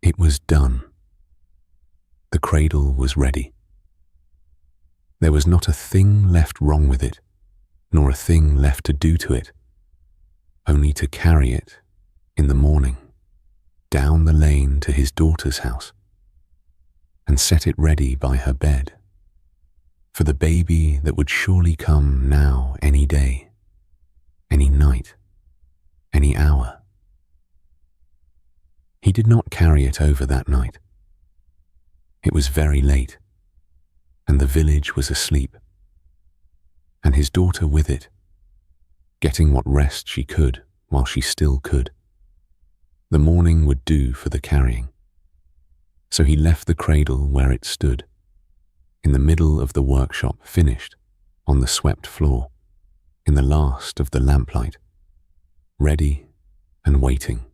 It was done. The cradle was ready. There was not a thing left wrong with it, nor a thing left to do to it, only to carry it, in the morning, down the lane to his daughter's house, and set it ready by her bed, for the baby that would surely come now any day, any night, any hour. He did not carry it over that night. It was very late, and the village was asleep, and his daughter with it, getting what rest she could while she still could. The morning would do for the carrying. So he left the cradle where it stood, in the middle of the workshop, finished, on the swept floor, in the last of the lamplight, ready and waiting,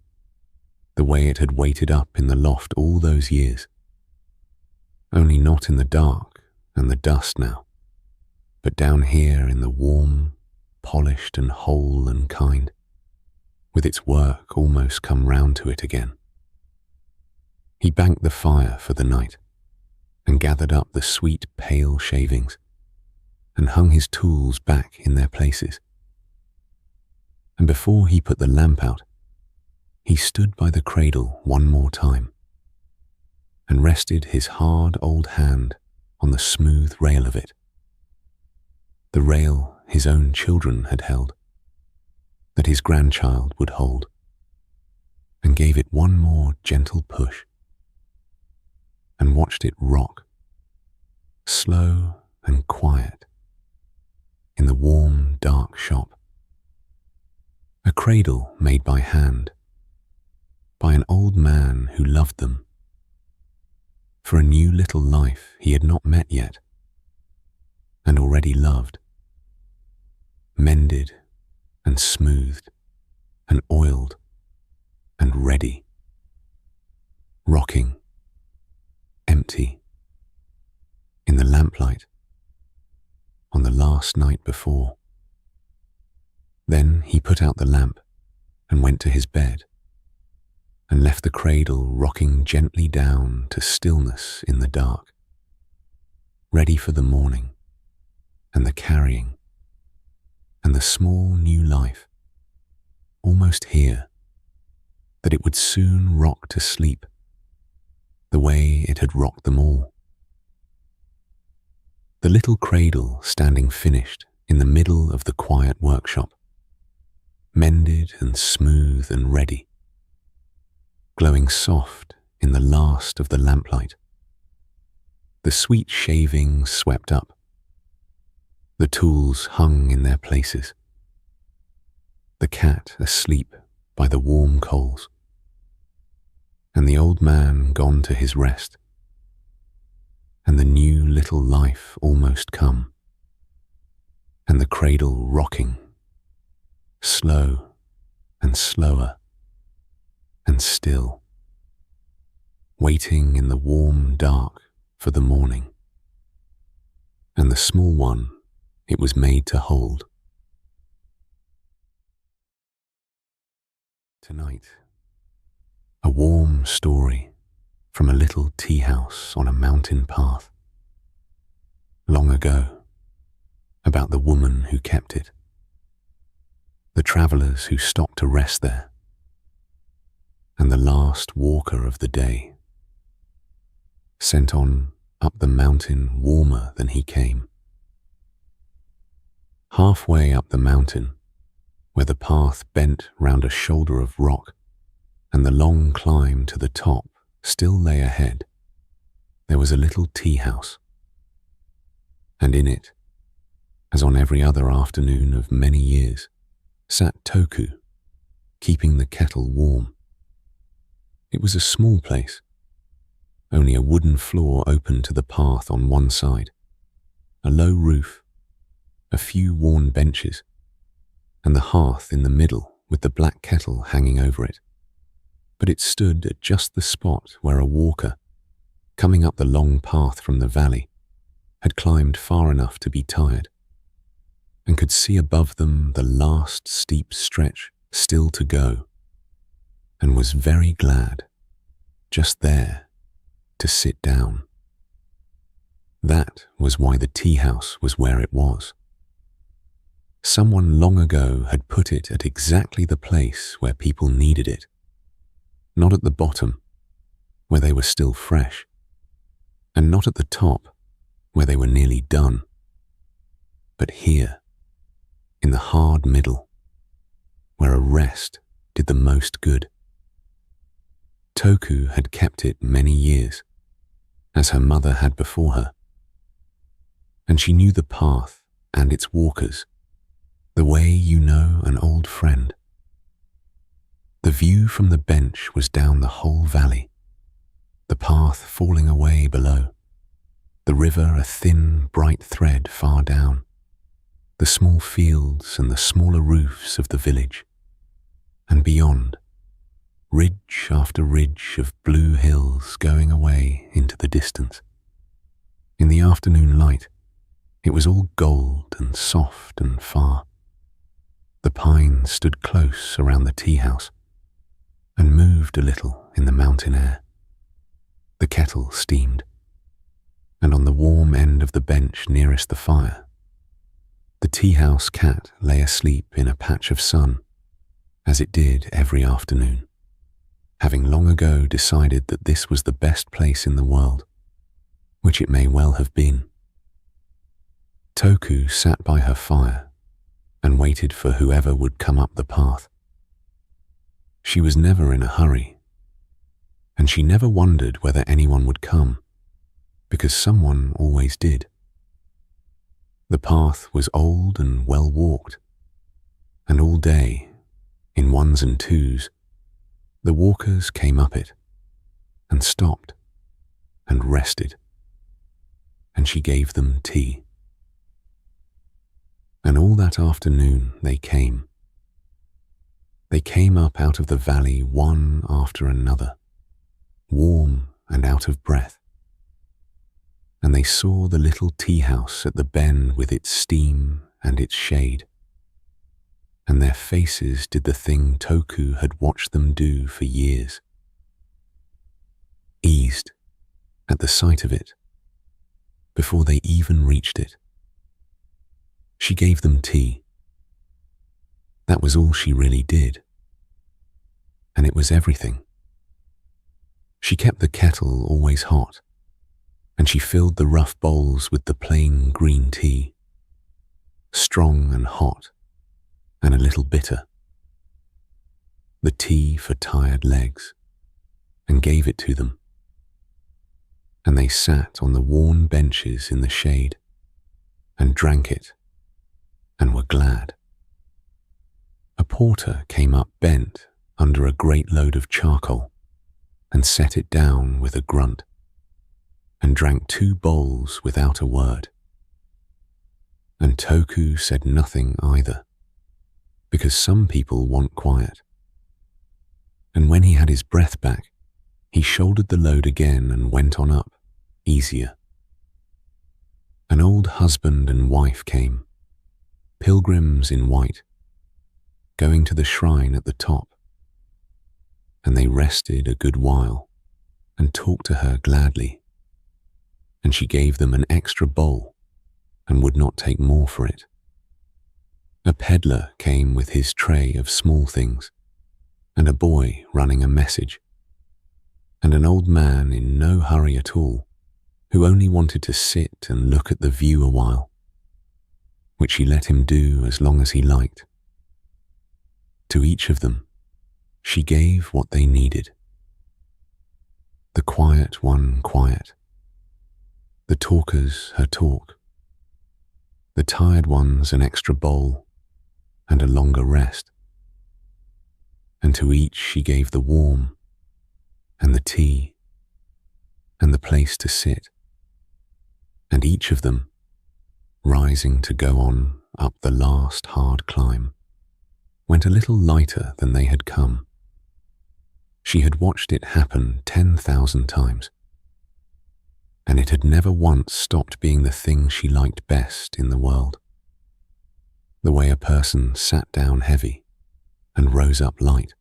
the way it had waited up in the loft all those years. Only not in the dark and the dust now, but down here in the warm, polished and whole and kind, with its work almost come round to it again. He banked the fire for the night, and gathered up the sweet pale shavings, and hung his tools back in their places. And before he put the lamp out, he stood by the cradle one more time, and rested his hard old hand on the smooth rail of it, the rail his own children had held, that his grandchild would hold, and gave it one more gentle push, and watched it rock, slow and quiet, in the warm, dark shop. A cradle made by hand, by an old man who loved them, for a new little life he had not met yet, and already loved, mended and smoothed and oiled and ready, rocking, empty, in the lamplight, on the last night before. Then he put out the lamp and went to his bed, and left the cradle rocking gently down to stillness in the dark, ready for the morning and the carrying and the small new life, almost here, that it would soon rock to sleep the way it had rocked them all. The little cradle standing finished in the middle of the quiet workshop, mended and smooth and ready, glowing soft in the last of the lamplight. The sweet shavings swept up, the tools hung in their places, the cat asleep by the warm coals, and the old man gone to his rest, and the new little life almost come, and the cradle rocking, slow and slower and still, waiting in the warm dark for the morning, and the small one it was made to hold. Tonight, a warm story from a little tea house on a mountain path. Long ago, about the woman who kept it, the travellers who stopped to rest there, and the last walker of the day, sent on up the mountain warmer than he came. Halfway up the mountain, where the path bent round a shoulder of rock and the long climb to the top still lay ahead, there was a little tea house. And in it, as on every other afternoon of many years, sat Toku, keeping the kettle warm. It was a small place, only a wooden floor open to the path on one side, a low roof, a few worn benches, and the hearth in the middle with the black kettle hanging over it. But it stood at just the spot where a walker, coming up the long path from the valley, had climbed far enough to be tired, and could see above them the last steep stretch still to go, and was very glad, just there, to sit down. That was why the tea house was where it was. Someone long ago had put it at exactly the place where people needed it, not at the bottom, where they were still fresh, and not at the top, where they were nearly done, but here, in the hard middle, where a rest did the most good. Toku had kept it many years, as her mother had before her, and she knew the path and its walkers, the way you know an old friend. The view from the bench was down the whole valley, the path falling away below, the river a thin, bright thread far down, the small fields and the smaller roofs of the village, and beyond, ridge after ridge of blue hills going away into the distance. In the afternoon light, it was all gold and soft and far. The pines stood close around the tea house and moved a little in the mountain air. The kettle steamed, and on the warm end of the bench nearest the fire, the tea house cat lay asleep in a patch of sun, as it did every afternoon, having long ago decided that this was the best place in the world, which it may well have been. Toku sat by her fire and waited for whoever would come up the path. She was never in a hurry, and she never wondered whether anyone would come, because someone always did. The path was old and well walked, and all day, in ones and twos, the walkers came up it, and stopped, and rested, and she gave them tea. And all that afternoon they came. They came up out of the valley one after another, warm and out of breath. And they saw the little tea house at the bend with its steam and its shade. And their faces did the thing Toku had watched them do for years. Eased at the sight of it, before they even reached it. She gave them tea. That was all she really did. And it was everything. She kept the kettle always hot, and she filled the rough bowls with the plain green tea, strong and hot, and a little bitter. The tea for tired legs, and gave it to them. And they sat on the worn benches in the shade, and drank it, and were glad. A porter came up bent under a great load of charcoal, and set it down with a grunt, and drank 2 bowls without a word. And Toku said nothing either, because some people want quiet. And when he had his breath back, he shouldered the load again and went on up, easier. An old husband and wife came, pilgrims in white, going to the shrine at the top. And they rested a good while and talked to her gladly. And she gave them an extra bowl and would not take more for it. A peddler came with his tray of small things, and a boy running a message, and an old man in no hurry at all, who only wanted to sit and look at the view a while, which he let him do as long as he liked. To each of them, she gave what they needed. The quiet one quiet, the talkers her talk, the tired ones an extra bowl and a longer rest. And to each she gave the warm and the tea and the place to sit. And each of them, rising to go on up the last hard climb, went a little lighter than they had come. She had watched it happen 10,000 times, and it had never once stopped being the thing she liked best in the world. The way a person sat down heavy and rose up light.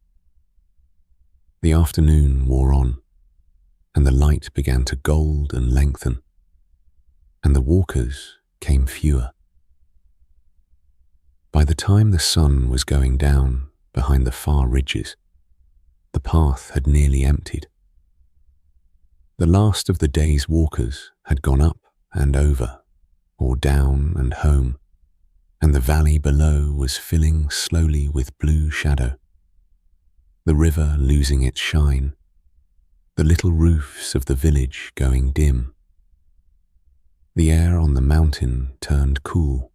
The afternoon wore on, and the light began to gold and lengthen, and the walkers came fewer. By the time the sun was going down behind the far ridges, the path had nearly emptied. The last of the day's walkers had gone up and over, or down and home, and the valley below was filling slowly with blue shadow, the river losing its shine, the little roofs of the village going dim. The air on the mountain turned cool.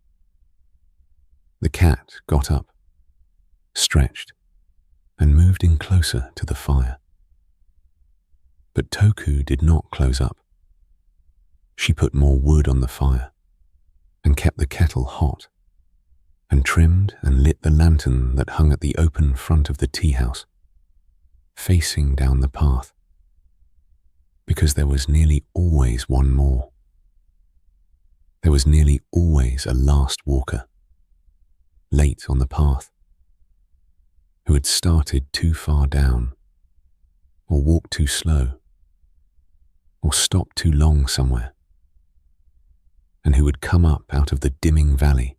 The cat got up, stretched, and moved in closer to the fire. But Toku did not close up. She put more wood on the fire, and kept the kettle hot, and trimmed and lit the lantern that hung at the open front of the tea house, facing down the path, because there was nearly always one more. There was nearly always a last walker, late on the path, who had started too far down, or walked too slow, or stopped too long somewhere, and who had come up out of the dimming valley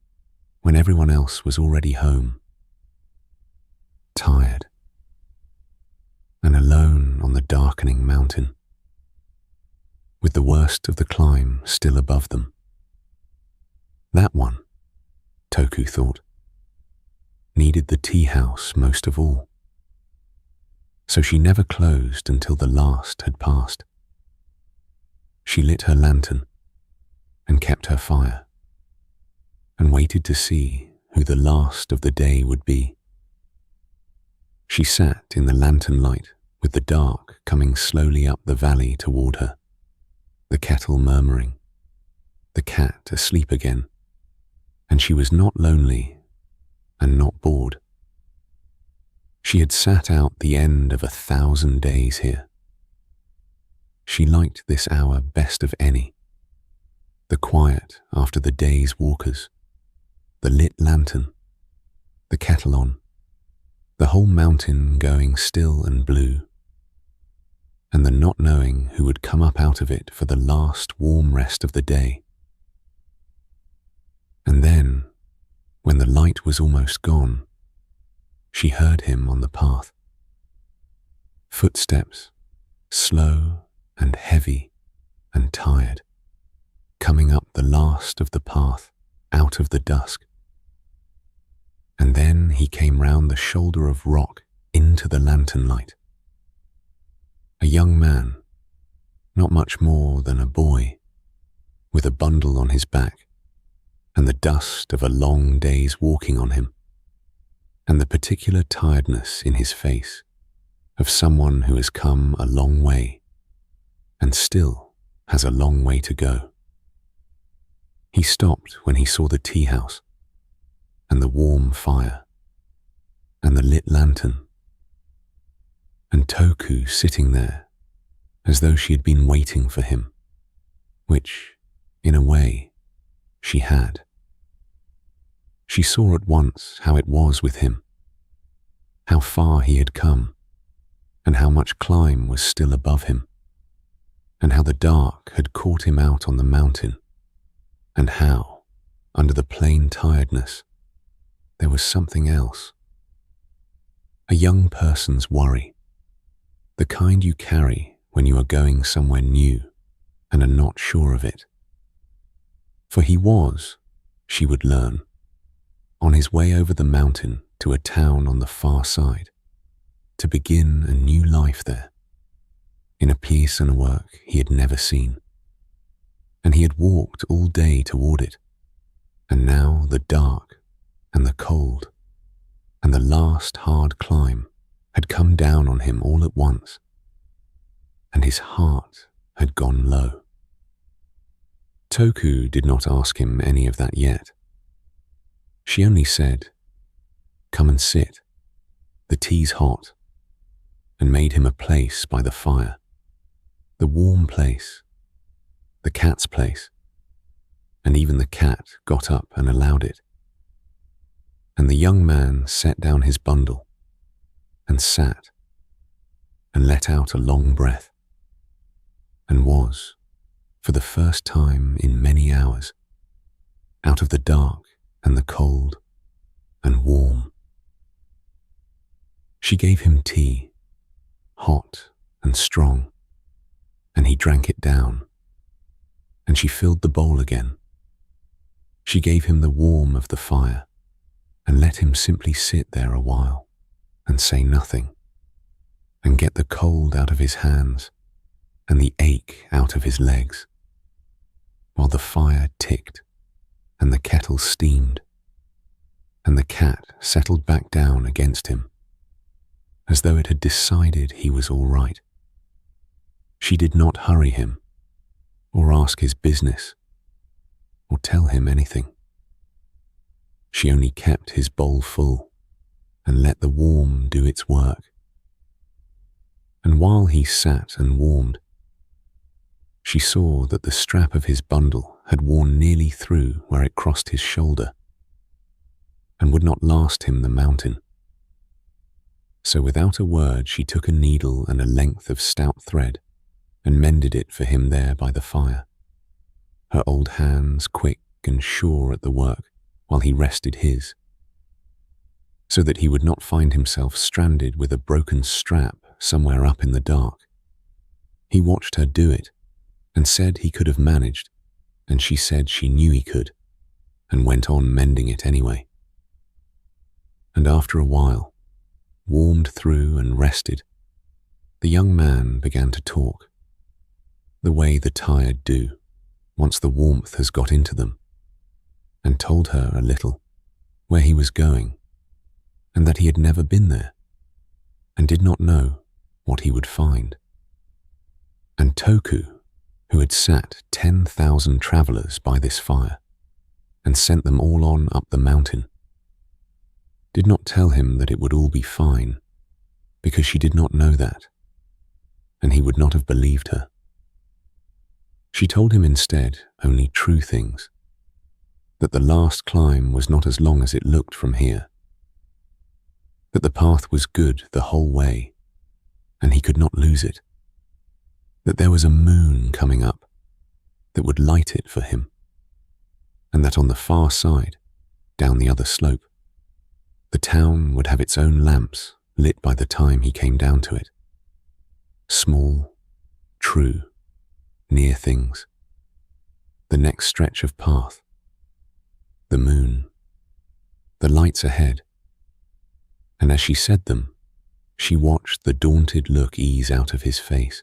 when everyone else was already home, tired, and alone on the darkening mountain, with the worst of the climb still above them. That one, Toku thought, needed the tea house most of all. So she never closed until the last had passed. She lit her lantern and kept her fire, and waited to see who the last of the day would be. She sat in the lantern light with the dark coming slowly up the valley toward her, the kettle murmuring, the cat asleep again, and she was not lonely and not bored. She had sat out the end of 1,000 days here. She liked this hour best of any, the quiet after the day's walkers, the lit lantern, the kettle on, the whole mountain going still and blue. and the not knowing who would come up out of it for the last warm rest of the day. And then, when the light was almost gone, she heard him on the path. Footsteps, slow and heavy and tired, coming up the last of the path out of the dusk. And then he came round the shoulder of rock into the lantern light. A young man, not much more than a boy, with a bundle on his back, and the dust of a long day's walking on him, and the particular tiredness in his face of someone who has come a long way and still has a long way to go. He stopped when he saw the tea house and the warm fire and the lit lantern, and Toku sitting there as though she had been waiting for him, which, in a way, she had. She saw at once how it was with him, how far he had come, and how much climb was still above him, and how the dark had caught him out on the mountain, and how, under the plain tiredness, there was something else. A young person's worry, the kind you carry when you are going somewhere new and are not sure of it. For he was, she would learn, on his way over the mountain to a town on the far side, to begin a new life there, in a place and a work he had never seen. And he had walked all day toward it, and now the dark and the cold and the last hard climb had come down on him all at once, and his heart had gone low. Toku did not ask him any of that yet. She only said, "Come and sit, the tea's hot," and made him a place by the fire, the warm place, the cat's place, and even the cat got up and allowed it. And the young man set down his bundle and sat and let out a long breath, and was, for the first time in many hours, out of the dark and the cold and warm. She gave him tea, hot and strong, and he drank it down, and she filled the bowl again. She gave him the warmth of the fire and let him simply sit there a while and say nothing, and get the cold out of his hands and the ache out of his legs, while the fire ticked and the kettle steamed, and the cat settled back down against him, as though it had decided he was all right. She did not hurry him, or ask his business, or tell him anything. She only kept his bowl full, and let the warm do its work. And while he sat and warmed, she saw that the strap of his bundle had worn nearly through where it crossed his shoulder, and would not last him the mountain. So without a word she took a needle and a length of stout thread, and mended it for him there by the fire, her old hands quick and sure at the work while he rested his, so that he would not find himself stranded with a broken strap somewhere up in the dark. He watched her do it, and said he could have managed, and she said she knew he could, and went on mending it anyway. And after a while, warmed through and rested, the young man began to talk, the way the tired do, once the warmth has got into them, and told her a little where he was going, and that he had never been there, and did not know what he would find. And Toku, who had sat 10,000 travellers by this fire, and sent them all on up the mountain, did not tell him that it would all be fine, because she did not know that, and he would not have believed her. She told him instead only true things, that the last climb was not as long as it looked from here, that the path was good the whole way, and he could not lose it, that there was a moon coming up that would light it for him, and that on the far side, down the other slope, the town would have its own lamps lit by the time he came down to it. Small, true, near things. The next stretch of path. The moon. The lights ahead. And as she said them, she watched the daunted look ease out of his face.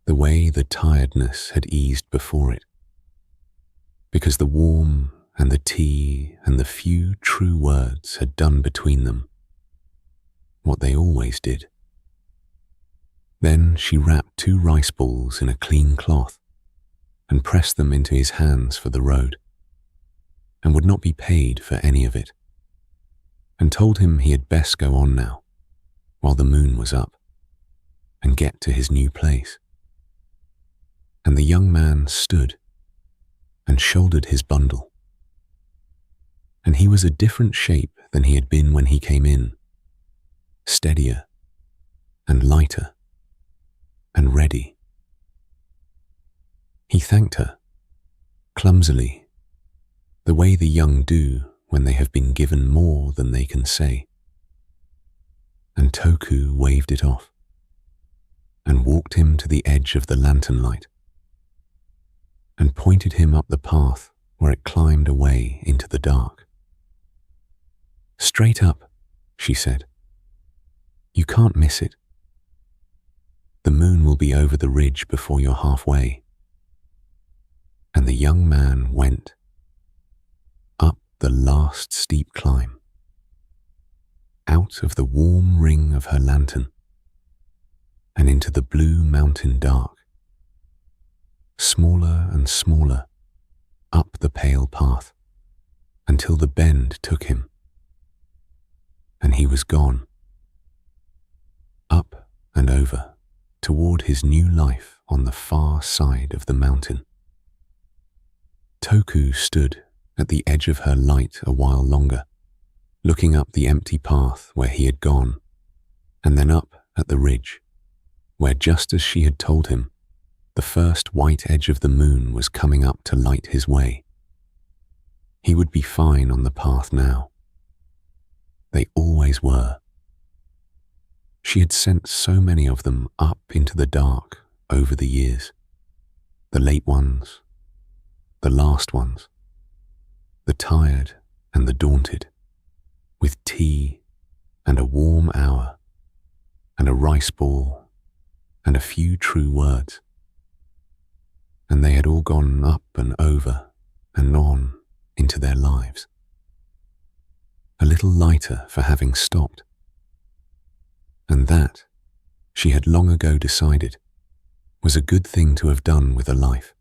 The way the tiredness had eased before it. Because the warm and the tea and the few true words had done between them what they always did. Then she wrapped 2 rice balls in a clean cloth and pressed them into his hands for the road, and would not be paid for any of it, and told him he had best go on now, while the moon was up, and get to his new place. And the young man stood and shouldered his bundle. And he was a different shape than he had been when he came in, steadier and lighter and ready. He thanked her, clumsily, the way the young do when they have been given more than they can say. And Toku waved it off, and walked him to the edge of the lantern light, and pointed him up the path where it climbed away into the dark. "Straight up," she said. "You can't miss it. The moon will be over the ridge before you're halfway." And the young man went up the last steep climb, out of the warm ring of her lantern, and into the blue mountain dark, smaller and smaller, up the pale path, until the bend took him, and he was gone, up and over, toward his new life on the far side of the mountain. Toku stood at the edge of her light a while longer, looking up the empty path where he had gone, and then up at the ridge, where just as she had told him, the first white edge of the moon was coming up to light his way. He would be fine on the path now. They always were. She had sent so many of them up into the dark over the years. The late ones, the last ones, the tired and the daunted, with tea and a warm hour and a rice ball and a few true words. And they had all gone up and over and on into their lives, a little lighter for having stopped. And that, she had long ago decided, was a good thing to have done with a life.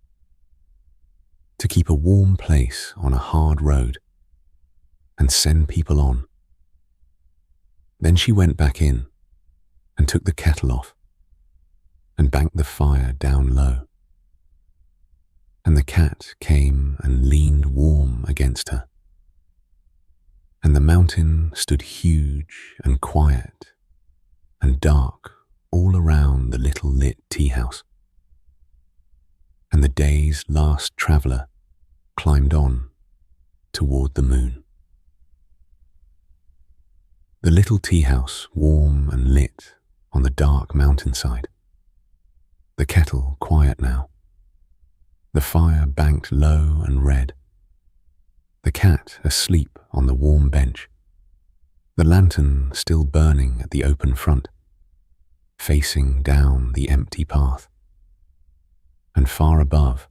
To keep a warm place on a hard road and send people on. Then she went back in and took the kettle off and banked the fire down low. And the cat came and leaned warm against her. And the mountain stood huge and quiet and dark all around the little lit tea house. And the day's last traveller climbed on toward the moon. The little tea house warm and lit on the dark mountainside. The kettle quiet now. The fire banked low and red. The cat asleep on the warm bench. The lantern still burning at the open front, facing down the empty path. And far above,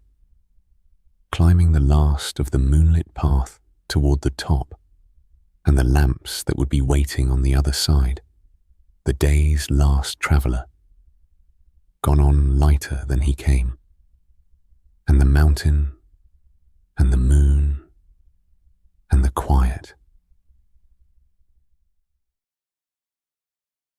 climbing the last of the moonlit path toward the top, and the lamps that would be waiting on the other side, the day's last traveller, gone on lighter than he came, and the mountain, and the moon, and the quiet